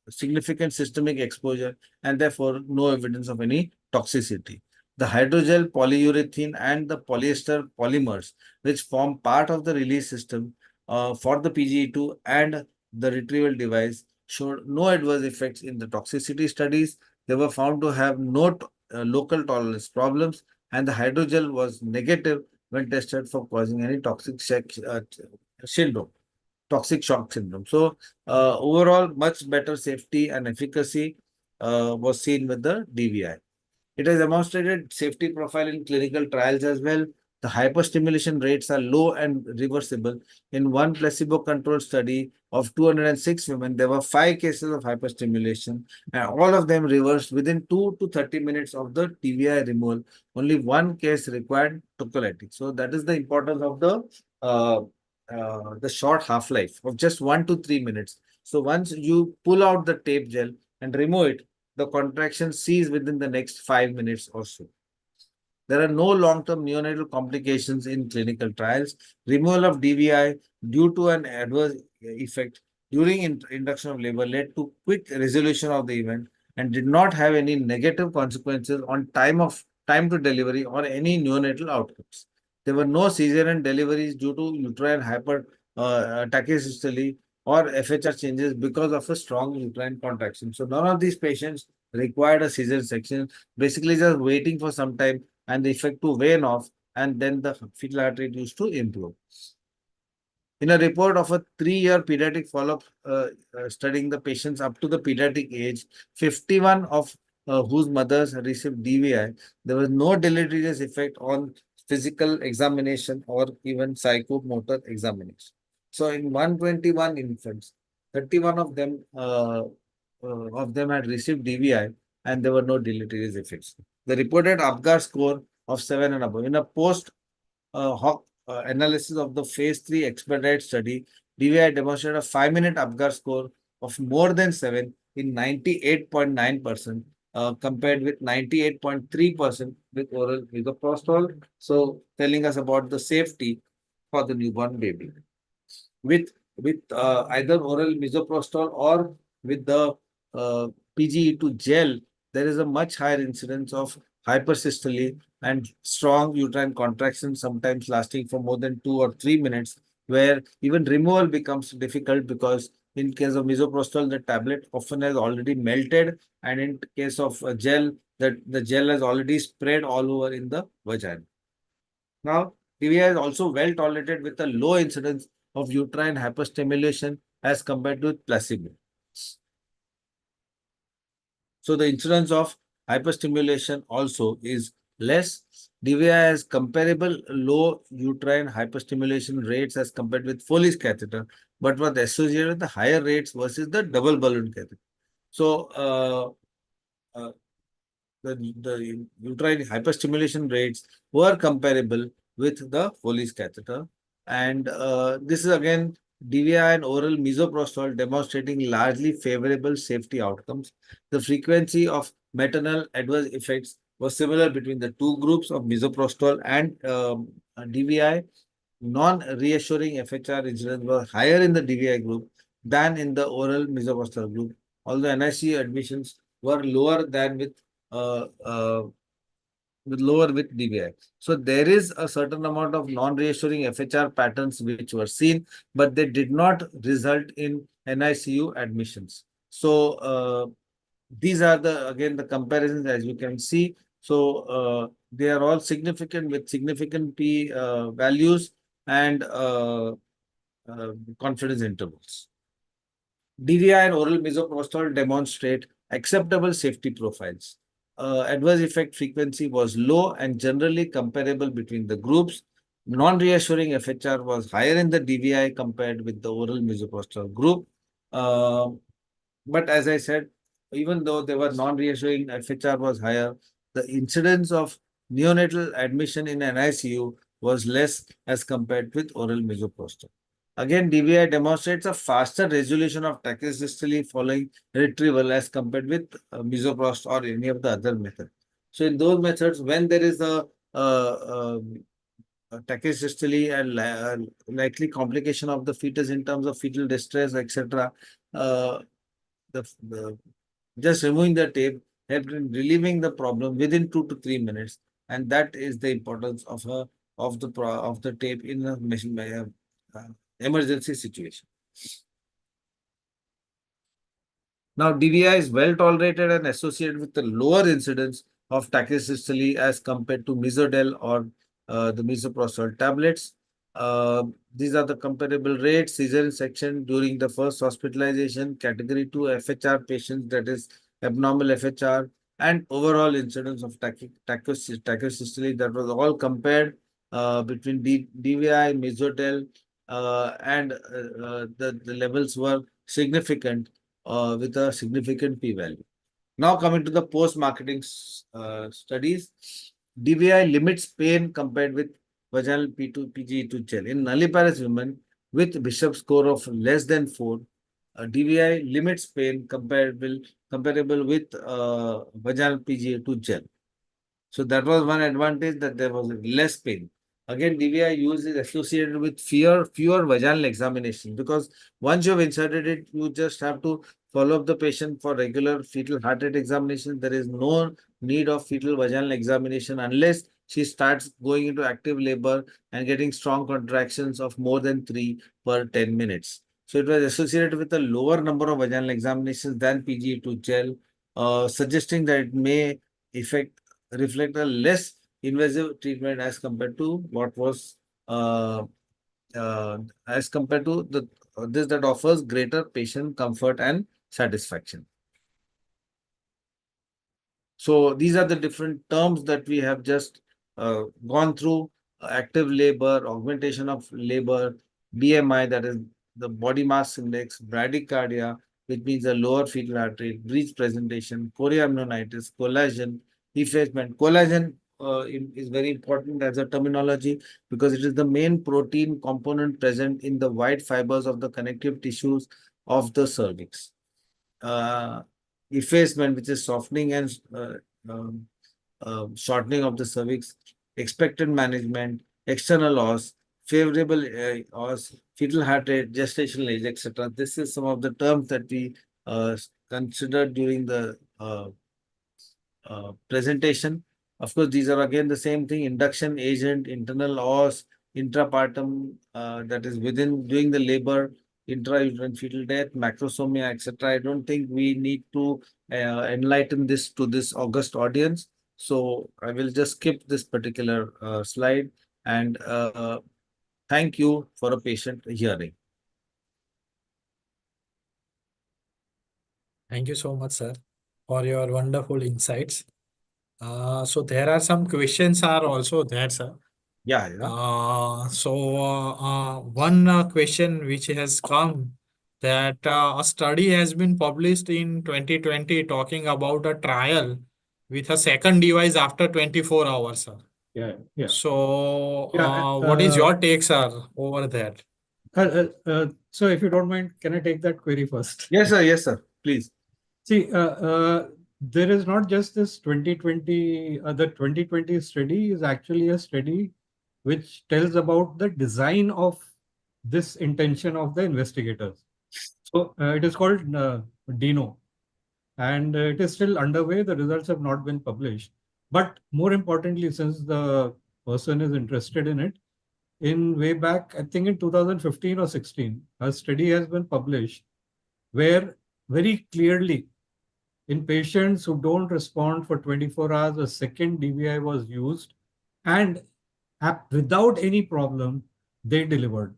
significant systemic exposure, and therefore no evidence of any toxicity. The hydrogel polyurethane and the polyester polymers, which form part of the release system for the PGE2 and the retrieval device showed no adverse effects in the toxicity studies. They were found to have no local tolerance problems, and the hydrogel was negative when tested for causing any syndrome, toxic shock syndrome. So, overall, much better safety and efficacy was seen with the DVI. It has demonstrated safety profile in clinical trials as well. The hyperstimulation rates are low and reversible. In one placebo-controlled study of 206 women, there were 5 cases of hyperstimulation, and all of them reversed within 2 to 30 minutes of the TBI removal. Only one case required tocolytic. So that is the importance of the short half-life of just 1 to 3 minutes. So once you pull out the tape gel and remove it, the contraction cease within the next 5 minutes or so. There are no long-term neonatal complications in clinical trials. Removal of DVI due to an adverse effect during induction of labor led to quick resolution of the event and did not have any negative consequences on time to delivery or any neonatal outcomes. There were no cesarean deliveries due to uterine tachysystole or FHR changes because of a strong uterine contraction. So none of these patients required a cesarean section, basically just waiting for some time and the effect to wane off, and then the fetal heart rate used to improve. In a report of a 3-year pediatric follow-up studying the patients up to the pediatric age, 51 of whose mothers received DVI, there was no deleterious effect on physical examination or even psychomotor examination. So in 121 infants, 31 of them had received DVI and there were no deleterious effects. The reported APGAR score of 7 and above. In a post hoc analysis of the phase 3 expedite study, DVI demonstrated a 5-minute APGAR score of more than 7 in 98.9%, compared with 98.3% with oral misoprostol. So, telling us about the safety for the newborn baby. With either oral misoprostol or with the PGE2 gel, there is a much higher incidence of hypersystole and strong uterine contraction, sometimes lasting for more than 2 or 3 minutes, where even removal becomes difficult because in case of misoprostol, the tablet often has already melted, and in case of a gel, the gel has already spread all over in the vagina. Now, DVI is also well tolerated with a low incidence of uterine hyperstimulation as compared to placebo. So the incidence of hyperstimulation also is less. DVI has comparable low uterine hyperstimulation rates as compared with Foley's catheter, but was associated with the higher rates versus the double balloon catheter. So the uterine hyperstimulation rates were comparable with the Foley's catheter. And this is again DVI and oral misoprostol demonstrating largely favorable safety outcomes. The frequency of maternal adverse effects was similar between the two groups of misoprostol and DVI. Non-reassuring FHR incidence was higher in the DVI group than in the oral misoprostol group, although NICU admissions were lower than with DVI. So there is a certain amount of non-reassuring FHR patterns which were seen, but they did not result in NICU admissions. So these are the comparisons as you can see. So they are all significant with significant P values and confidence intervals. DVI and oral misoprostol demonstrate acceptable safety profiles. Adverse effect frequency was low and generally comparable between the groups. Non-reassuring FHR was higher in the DVI compared with the oral misoprostol group. But as I said, even though there were non-reassuring FHR was higher, the incidence of neonatal admission in NICU was less as compared with oral misoprostol. Again, DVI demonstrates a faster resolution of tachysystole following retrieval as compared with misoprostol or any of the other methods. So in those methods, when there is a tachysystole and likely complication of the fetus in terms of fetal distress, etc., just removing the tape helped in relieving the problem within 2 to 3 minutes, and that is the importance of the tape in a emergency situation. Now, DVI is well tolerated and associated with the lower incidence of tachysystole as compared to Misodel or the misoprostol tablets. These are the comparable rates: cesarean section during the first hospitalization, category 2 FHR patients, that is abnormal FHR, and overall incidence of tachysystole. That was all compared between DVI, Misodel, and the levels were significant with a significant p-value. Now coming to the post-marketing studies, DVI limits pain compared with vaginal PGE2 gel. In nulliparous women with Bishop score of less than 4, DVI limits pain comparable with vaginal PGE2 gel. So that was one advantage, that there was less pain. Again, DVI use is associated with fewer vaginal examination, because once you've inserted it, you just have to follow up the patient for regular fetal heart rate examination. There is no need of fetal vaginal examination unless she starts going into active labor and getting strong contractions of more than 3 per 10 minutes. So it was associated with a lower number of vaginal examinations than PGE2 gel, suggesting that it may reflect a less invasive treatment as compared to what was as compared to the this that offers greater patient comfort and satisfaction. So these are the different terms that we have just gone through: active labor, augmentation of labor, BMI, that is the body mass index, bradycardia, which means a lower fetal heart rate, breech presentation, chorioamnionitis, collagen, effacement. Collagen is very important as a terminology because it is the main protein component present in the white fibers of the connective tissues of the cervix. Effacement, which is softening and shortening of the cervix, expected management, external loss, favorable loss, fetal heart rate, gestational age, etc. This is some of the terms that we considered during the presentation. Of course, these are again the same thing: induction agent, internal loss, intrapartum, that is within during the labor, intrauterine fetal death, macrosomia, etc. I don't think we need to enlighten this to this august audience. So I will just skip this particular slide and thank you for a patient hearing. Thank you so much, sir, for your wonderful insights. So there are some questions are also there, sir. Yeah. One question which has come, that a study has been published in 2020 talking about a trial with a second device after 24 hours, sir. Yeah. So Yeah, what is your take, sir, over that? So if you don't mind, can I take that query first? Yes, sir. Yes, sir. Please. See, there is not just this 2020, the 2020 study is actually a study which tells about the design of this intention of the investigators. So it is called DINO, and it is still underway. The results have not been published. But more importantly, since the person is interested in it, in way back, I think in 2015 or 16, a study has been published where very clearly in patients who don't respond for 24 hours, a second DVI was used, and without any problem, they delivered.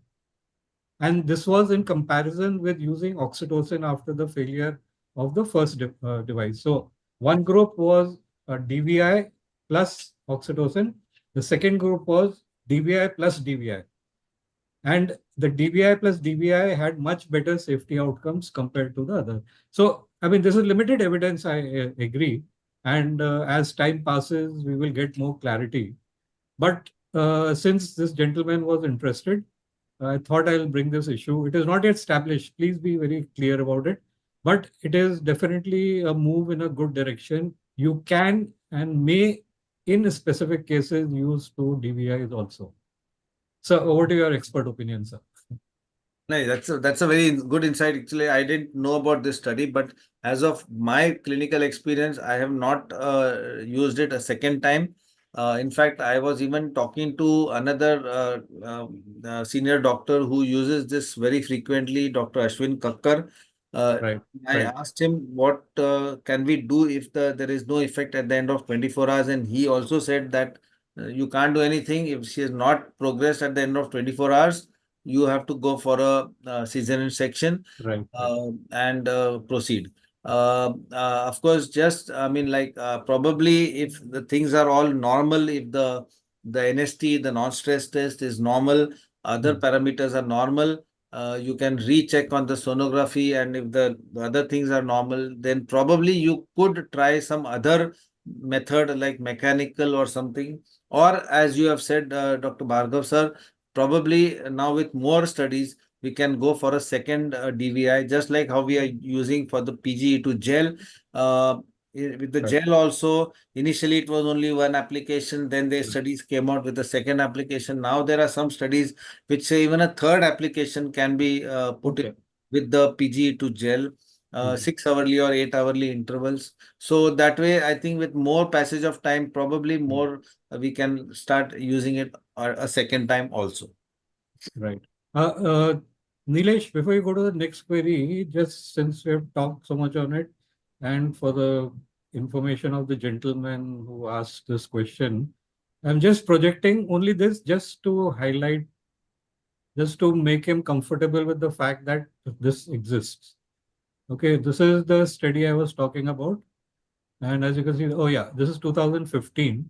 And this was in comparison with using oxytocin after the failure of the first device. So one group was DVI plus oxytocin. The second group was DVI plus DVI. And the DVI plus DVI had much better safety outcomes compared to the other. So, I mean, this is limited evidence, I agree. And as time passes, we will get more clarity. But since this gentleman was interested, I thought I'll bring this issue. It is not yet established. Please be very clear about it. But it is definitely a move in a good direction. You can and may, in specific cases, use two DVIs also. So over to your expert opinion, sir. No, that's a very good insight. Actually, I didn't know about this study, but as of my clinical experience, I have not used it a second time. In fact, I was even talking to another senior doctor who uses this very frequently, Dr. Ashwin Kakkar. Right. I Right. asked him what can we do if there is no effect at the end of 24 hours, and he also said that you can't do anything if she has not progressed at the end of 24 hours. You have to go for a cesarean section Right. Right. and proceed. Of course, just I mean, like probably if the things are all normal, if the NST, the non-stress test is normal, other Mm. parameters are normal, you can recheck on the sonography, and if the other things are normal, then probably you could try some other method like mechanical or something. Or as you have said, Dr. Bhargav sir, probably now with more studies, we can go for a second DVI, just like how we are using for the PGE2 gel. With the Right. gel also, initially it was only one application, then the studies came out with the second application. Now there are some studies which say even a third application can be put in Okay. with the PGE2 gel, Mhm. 6 hourly or 8 hourly intervals. So that way, I think with more passage of time, probably more we can start using it a second time also. Right. Nilesh, before you go to the next query, just since we have talked so much on it, and for the information of the gentleman who asked this question, I'm just projecting only this just to highlight, just to make him comfortable with the fact that this exists. Okay, this is the study I was talking about. And as you can see, oh yeah, this is 2015.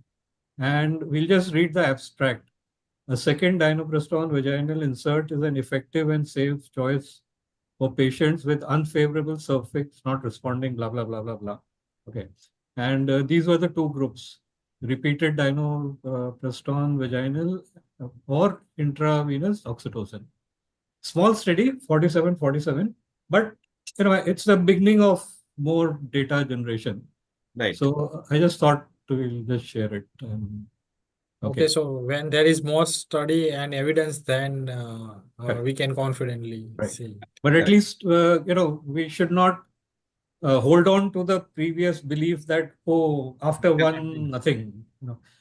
And we'll just read the abstract. A second dinoprostone vaginal insert is an effective and safe choice for patients with unfavorable cervix not responding, blah, blah, blah, blah, blah. Okay. And these were the two groups, repeated dinoprostone vaginal or intravenous oxytocin. Small study, 47, 47, but it's the beginning of more data generation. Right. So I just thought to just share it. Okay, Okay. so when there is more study and evidence, then Correct. we can confidently Right. say. But at Correct. least, we should not hold on to the previous belief that, oh, after one, nothing.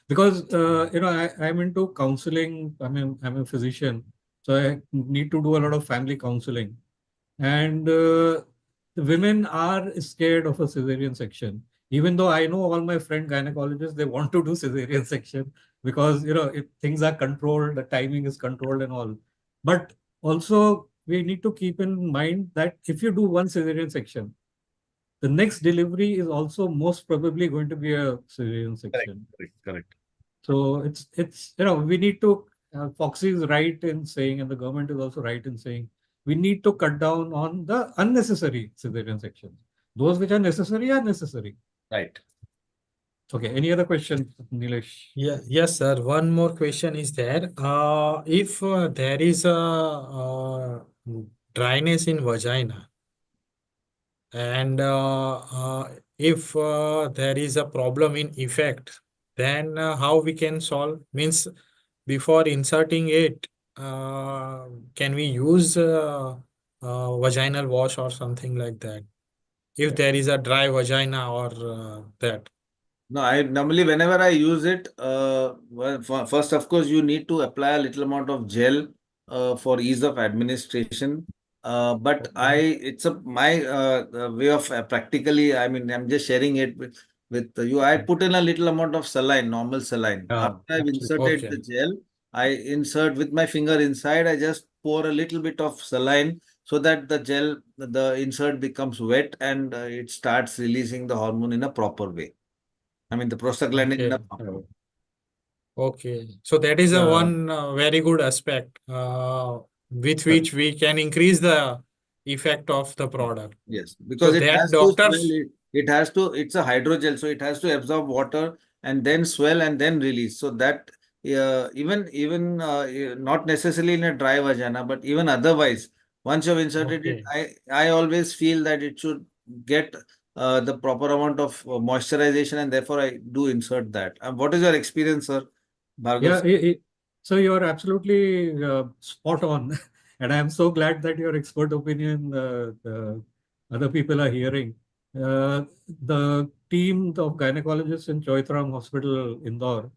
Because, I'm into counseling. I'm a physician. So I need to do a lot of family counseling. And the women are scared of a cesarean section. Even though I know all my friend gynecologists, they want to do cesarean section because, if things are controlled, the timing is controlled and all. But also, we need to keep in mind that if you do one cesarean section, the next delivery is also most probably going to be a cesarean Correct. section. Correct. Correct. So it's we need to, Foxy is right in saying, and the government is also right in saying, we need to cut down on the unnecessary cesarean sections. Those which are necessary. Right. Okay, any other questions, Nilesh? Yeah, yes, sir. One more question is there. If there is a dryness in vagina, and if there is a problem in effect, then how we can solve? Means before inserting it, can we use vaginal wash or something like that? If there is a dry vagina or that. No, I normally whenever I use it, first of course you need to apply a little amount of gel for ease of administration. But it's a my way of practically. I mean, I'm just sharing it with you. I put in a little amount of saline, normal saline. Yeah, After I've absolutely. inserted Okay. the gel, I insert with my finger inside. I just pour a little bit of saline so that the gel, the insert becomes wet and it starts releasing the hormone in a proper way. I mean, the prostaglandin in a Okay. proper way. Okay. So that is a Yeah, one very good aspect with correct. which we can increase the effect of the product. Yes, So because it that has to swell, doctors, it has to, it's a hydrogel, so it has to absorb water and then swell and then release. So that even not necessarily in a dry vagina, but even otherwise, once you've inserted it, okay. I always feel that it should get the proper amount of moisturization, and therefore I do insert that. What is your experience, sir? Bhargav? Yeah, so you're absolutely spot on. And I'm so glad that your expert opinion, the other people are hearing. The team of gynecologists in Choitram Hospital, Indore,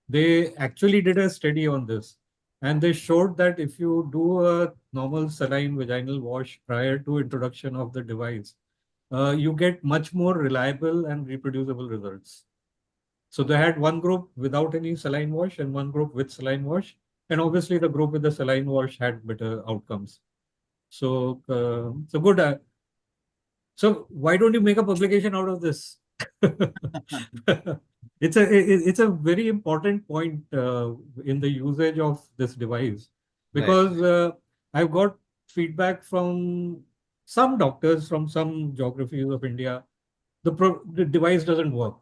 they actually did a study on this. And they showed that if you do a normal saline vaginal wash prior to introduction of the device, you get much more reliable and reproducible results. So they had one group without any saline wash and one group with saline wash. And obviously the group with the saline wash had better outcomes. So, so good. So why don't you make a publication out of this? It's a very important point in the usage of this device, because I've got feedback from some doctors from some geographies of India. The device doesn't work.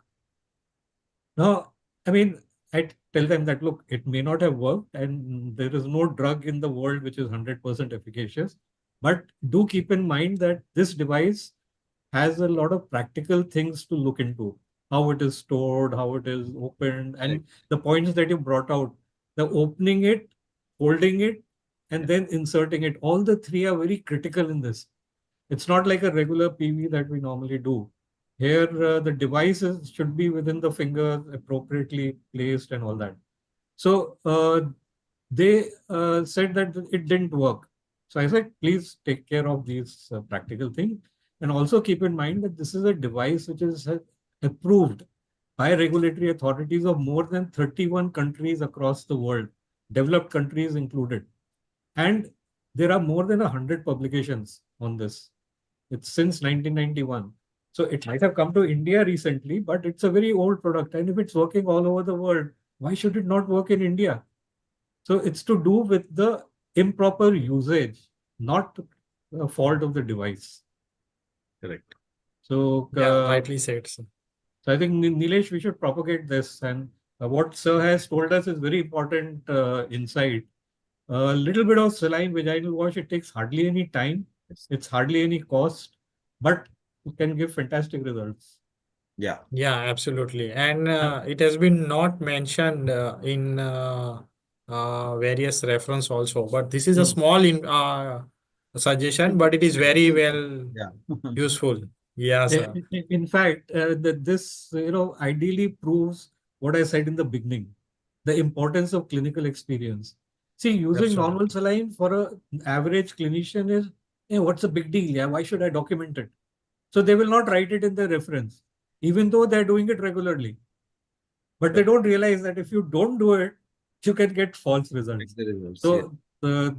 Now, I mean, I tell them that, look, it may not have worked, and there is no drug in the world which is 100% efficacious. But do keep in mind that this device has a lot of practical things to look into: how it is stored, how it is opened, and the points that you brought out, the opening it, holding it, and then inserting it. All the three are very critical in this. It's not like a regular PV that we normally do. Here, the devices should be within the fingers, appropriately placed, and all that. So they said that it didn't work. So I said, please take care of these practical things. And also keep in mind that this is a device which is approved by regulatory authorities of more than 31 countries across the world, developed countries included. And there are more than 100 publications on this. It's since 1991. So it might have come to India recently, but it's a very old product. And if it's working all over the world, why should it not work in India? So it's to do with the improper usage, not a fault of the device. Correct. So, Yeah, rightly said, sir. so I think, Nilesh, we should propagate this. And what Sir has told us is very important insight. A little bit of saline vaginal wash, it takes hardly any time. It's hardly any cost, but it can give fantastic results. Yeah. Yeah, absolutely. And it has been not mentioned in various reference also, but this is a small suggestion, but it is very well Yeah. useful. Yeah, sir. In fact, this ideally proves what I said in the beginning, the importance of clinical experience. See, using Absolutely. normal saline for an average clinician is, hey, what's the big deal? Yeah, why should I document it? So they will not write it in the reference, even though they're doing it regularly. But they don't realize that if you don't do it, you can get false results. The results, So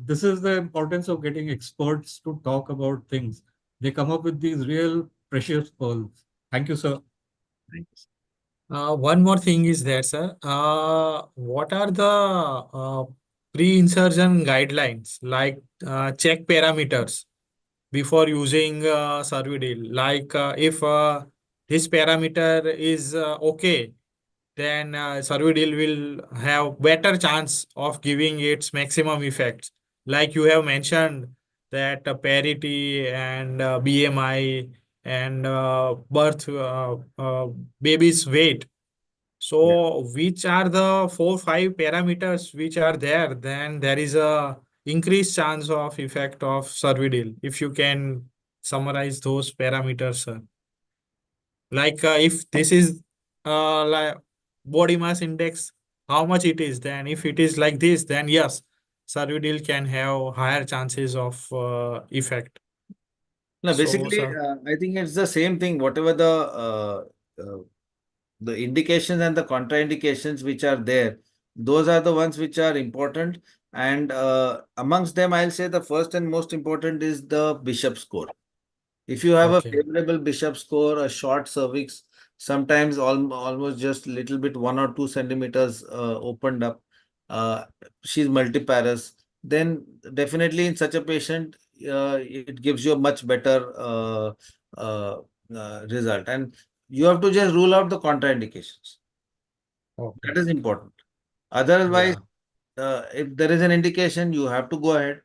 this is the importance of getting experts to talk about things. They come up with these real precious pearls. Thank you, sir. Thanks. One more thing is there, sir. What are the pre-insertion guidelines, like check parameters before using Cervidil? Like if this parameter is okay, then Cervidil will have better chance of giving its maximum effects. Like you have mentioned that parity and BMI and baby's weight. So which are the 4-5 parameters which are there? Then there is a increased chance of effect of Cervidil. If you can summarize those parameters, sir. Like if this is like body mass index, how much it is, then if it is like this, then yes, Cervidil can have higher chances of effect. No, So, basically, sir, I think it's the same thing. Whatever the indications and the contraindications which are there, those are the ones which are important. And amongst them, I'll say the first and most important is the Bishop score. If you have a okay, favorable Bishop score, a short cervix, sometimes almost just little bit 1 or 2 centimeters opened up, uh, she's multiparous, then definitely in such a patient, it gives you a much better uh, result. And you have to just rule out the contraindications. okay, That is important. Otherwise, if there is an indication, you have to go ahead.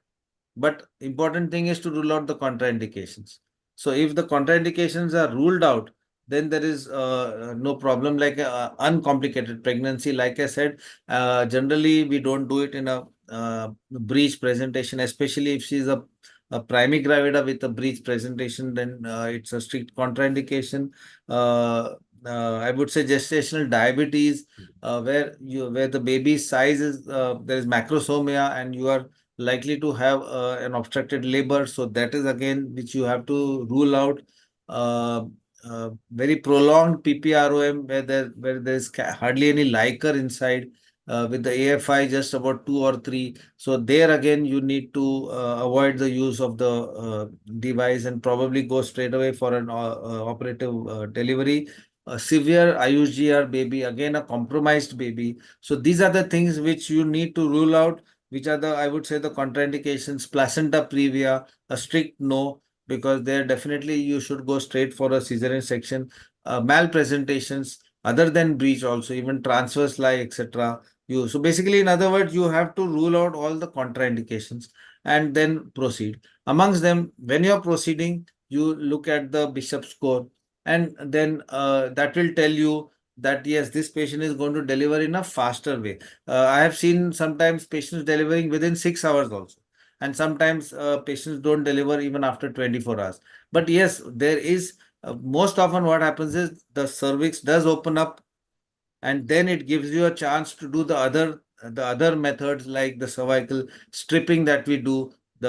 But important thing is to rule out the contraindications. So if the contraindications are ruled out, then there is no problem. Like uncomplicated pregnancy, like I said, generally we don't do it in a breech presentation, especially if she's a primigravida with a breech presentation, then it's a strict contraindication. I would say gestational diabetes, where the baby's size is there is macrosomia and you are likely to have an obstructed labor. So that is again which you have to rule out. Uh, Very prolonged PPROM where there is hardly any liquor inside. With the AFI just about 2 or 3. So there again you need to avoid the use of the device and probably go straight away for an operative delivery. A severe IUGR baby, again a compromised baby. So these are the things which you need to rule out, which are I would say, the contraindications. Placenta previa, a strict no, because there definitely you should go straight for a cesarean section. Malpresentations, other than breech also, even transverse lie, etc. So basically, in other words, you have to rule out all the contraindications and then proceed. Amongst them, when you're proceeding, you look at the Bishop score, and then that will tell you that yes, this patient is going to deliver in a faster way. I have seen sometimes patients delivering within 6 hours also, and sometimes patients don't deliver even after 24 hours. But yes, there is most often what happens is the cervix does open up, and then it gives you a chance to do the other methods like the cervical stripping that we do, the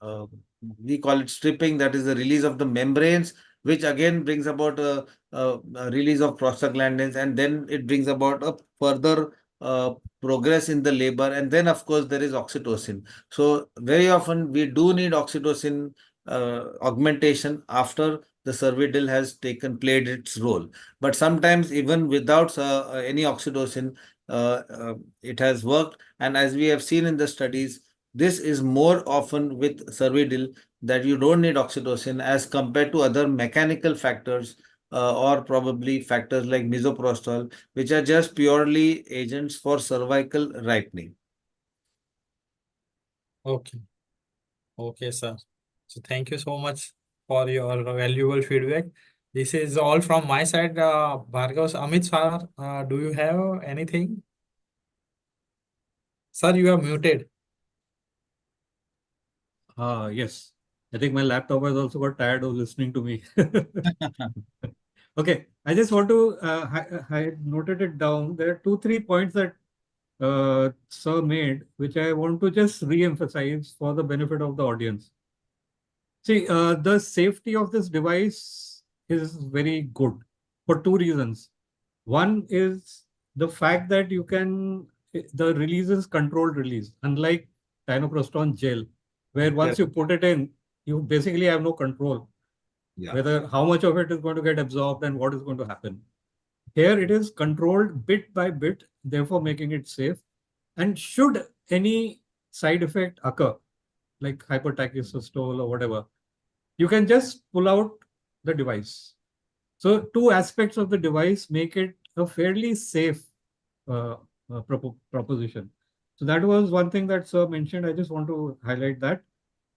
uh, we call it stripping, that is the release of the membranes, which again brings about a release of prostaglandins, and then it brings about a further progress in the labor. And then of course there is oxytocin. So very often we do need oxytocin augmentation after the cervidil has played its role. But sometimes even without any oxytocin, it has worked. And as we have seen in the studies, this is more often with cervidil, that you don't need oxytocin as compared to other mechanical factors, or probably factors like misoprostol, which are just purely agents for cervical ripening. Okay. Okay, sir. So thank you so much for your valuable feedback. This is all from my side. Bhargav, Amit sir, do you have anything? Sir, you are muted. Yes. I think my laptop has also got tired of listening to me. Okay. I just want to, I noted it down. There are 2, 3 points that Sir made, which I want to just re-emphasize for the benefit of the audience. See, the safety of this device is very good for 2 reasons. One is the fact that the release is controlled release, unlike tinoproston gel, where once you put it in, you basically have no control whether how much of it is going to get absorbed and what is going to happen. Here it is controlled bit by bit, therefore making it safe. And should any side effect occur, like hypertachysystole or whatever, you can just pull out the device. So 2 aspects of the device make it a fairly safe proposition. So that was one thing that Sir mentioned. I just want to highlight that.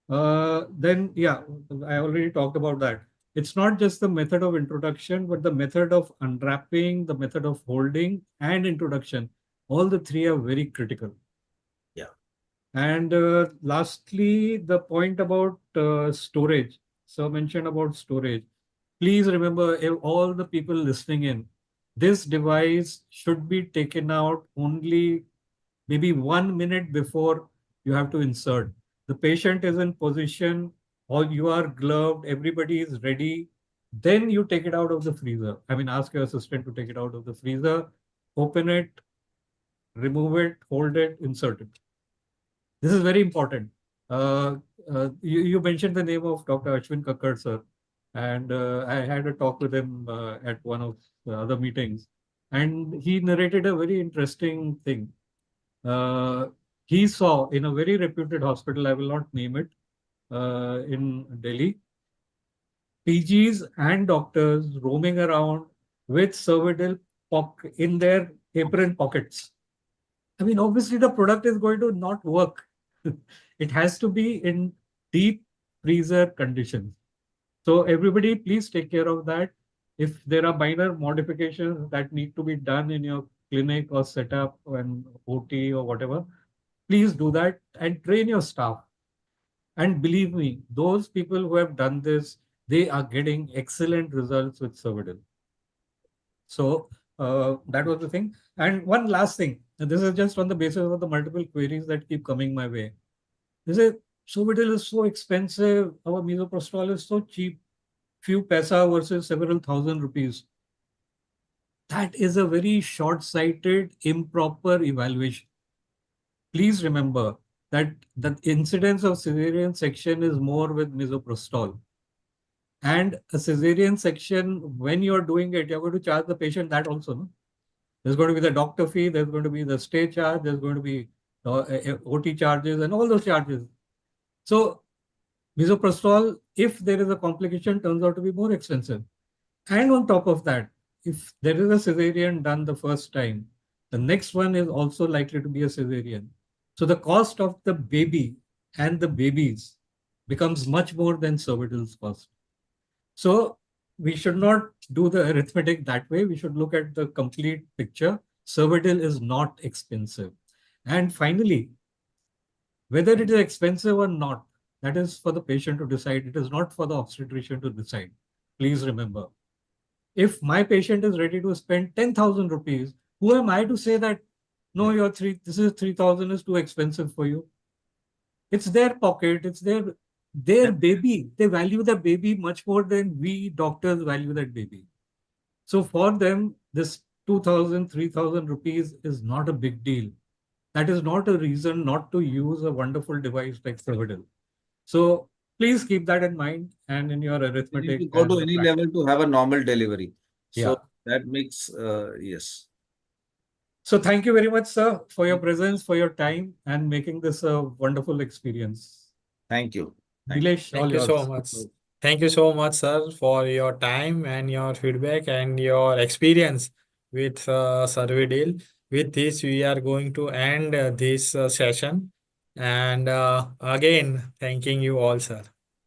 Then, yeah, I already talked about that. It's not just the method of introduction, but the method of unwrapping, the method of holding, and introduction. All the 3 are very critical. Yeah. And lastly, the point about storage. Sir mentioned about storage. Please remember, all the people listening in, this device should be taken out only maybe 1 minute before you have to insert. The patient is in position, or you are gloved, everybody is ready. Then you take it out of the freezer. I mean, ask your assistant to take it out of the freezer, open it, remove it, hold it, insert it. This is very important. You mentioned the name of Dr. Ashwin Kakkad, sir. And I had a talk with him at one of the other meetings. And he narrated a very interesting thing. He saw in a very reputed hospital, I will not name it, in Delhi, PGs and doctors roaming around with cervidil in their apron pockets. I mean, obviously the product is going to not work. It has to be in deep freezer conditions. So everybody, please take care of that. If there are minor modifications that need to be done in your clinic or setup and OT or whatever, please do that and train your staff. And believe me, those people who have done this, they are getting excellent results with Cervidil. So that was the thing. And one last thing, and this is just on the basis of the multiple queries that keep coming my way. They say Cervidil is so expensive, our misoprostol is so cheap, few paisa versus several thousand rupees. That is a very short-sighted, improper evaluation. Please remember that the incidence of cesarean section is more with misoprostol. And a cesarean section, when you're doing it, you're going to charge the patient that also. No? There's going to be the doctor fee, there's going to be the stay charge, there's going to be OT charges and all those charges. So misoprostol, if there is a complication, turns out to be more expensive. And on top of that, if there is a cesarean done the first time, the next one is also likely to be a cesarean. So the cost of the baby and the babies becomes much more than Cervidil's cost. So we should not do the arithmetic that way. We should look at the complete picture. Cervidil is not expensive. And finally, whether it is expensive or not, that is for the patient to decide. It is not for the obstetrician to decide. Please remember. If my patient is ready to spend 10,000 rupees, who am I to say that, no, this is 3,000 is too expensive for you? It's their pocket, it's their baby. They value the baby much more than we doctors value that baby. So for them, this 2,000, 3,000 rupees is not a big deal. That is not a reason not to use a wonderful device like Cervidil. So please keep that in mind and in your You need arithmetic. to go to and any practice. level to have a normal delivery. Yeah. So that makes, yes. So thank you very much, sir, for your presence, for your time, and making this a wonderful experience. Thank you. Thank you. Nilesh, all Thank you so yours. much. Thank you so much, sir, for your time and your feedback and your experience with Cervidil. With this, we are going to end this session. And again, thanking you all, sir.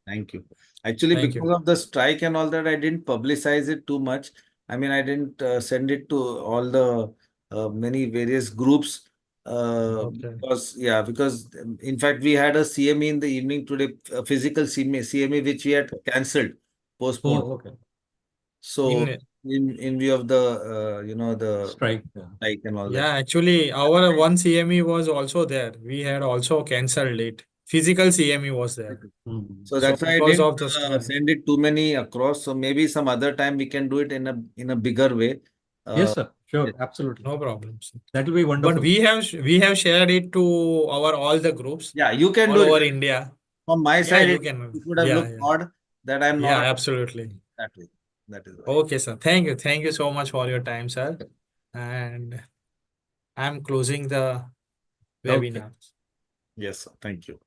Thank you. Actually, Thank because you. of the strike and all that, I didn't publicize it too much. I mean, I didn't send it to all the many various groups. Okay. Because in fact, we had a CME in the evening today, a physical CME which we had cancelled, postponed. Oh, okay. So in view of the the Strike. strike and all that. Yeah, actually, our one CME was also there. We had also cancelled it. Physical CME was there. So So that's why I because didn't of the strike. send it too many across. So maybe some other time we can do it in a bigger way. Yes, sir. Sure. Absolutely. No problem, sir. That will be wonderful. But we have shared it to our all the groups Yeah, you can all do over it. India. From my Yeah, side, you it can. would have Yeah, looked yeah. odd that I'm Yeah, not absolutely. that way. That is why. Okay, sir. Thank you. Thank you so much for your time, sir. And I'm closing the Okay. webinar. Yes, sir. Thank you.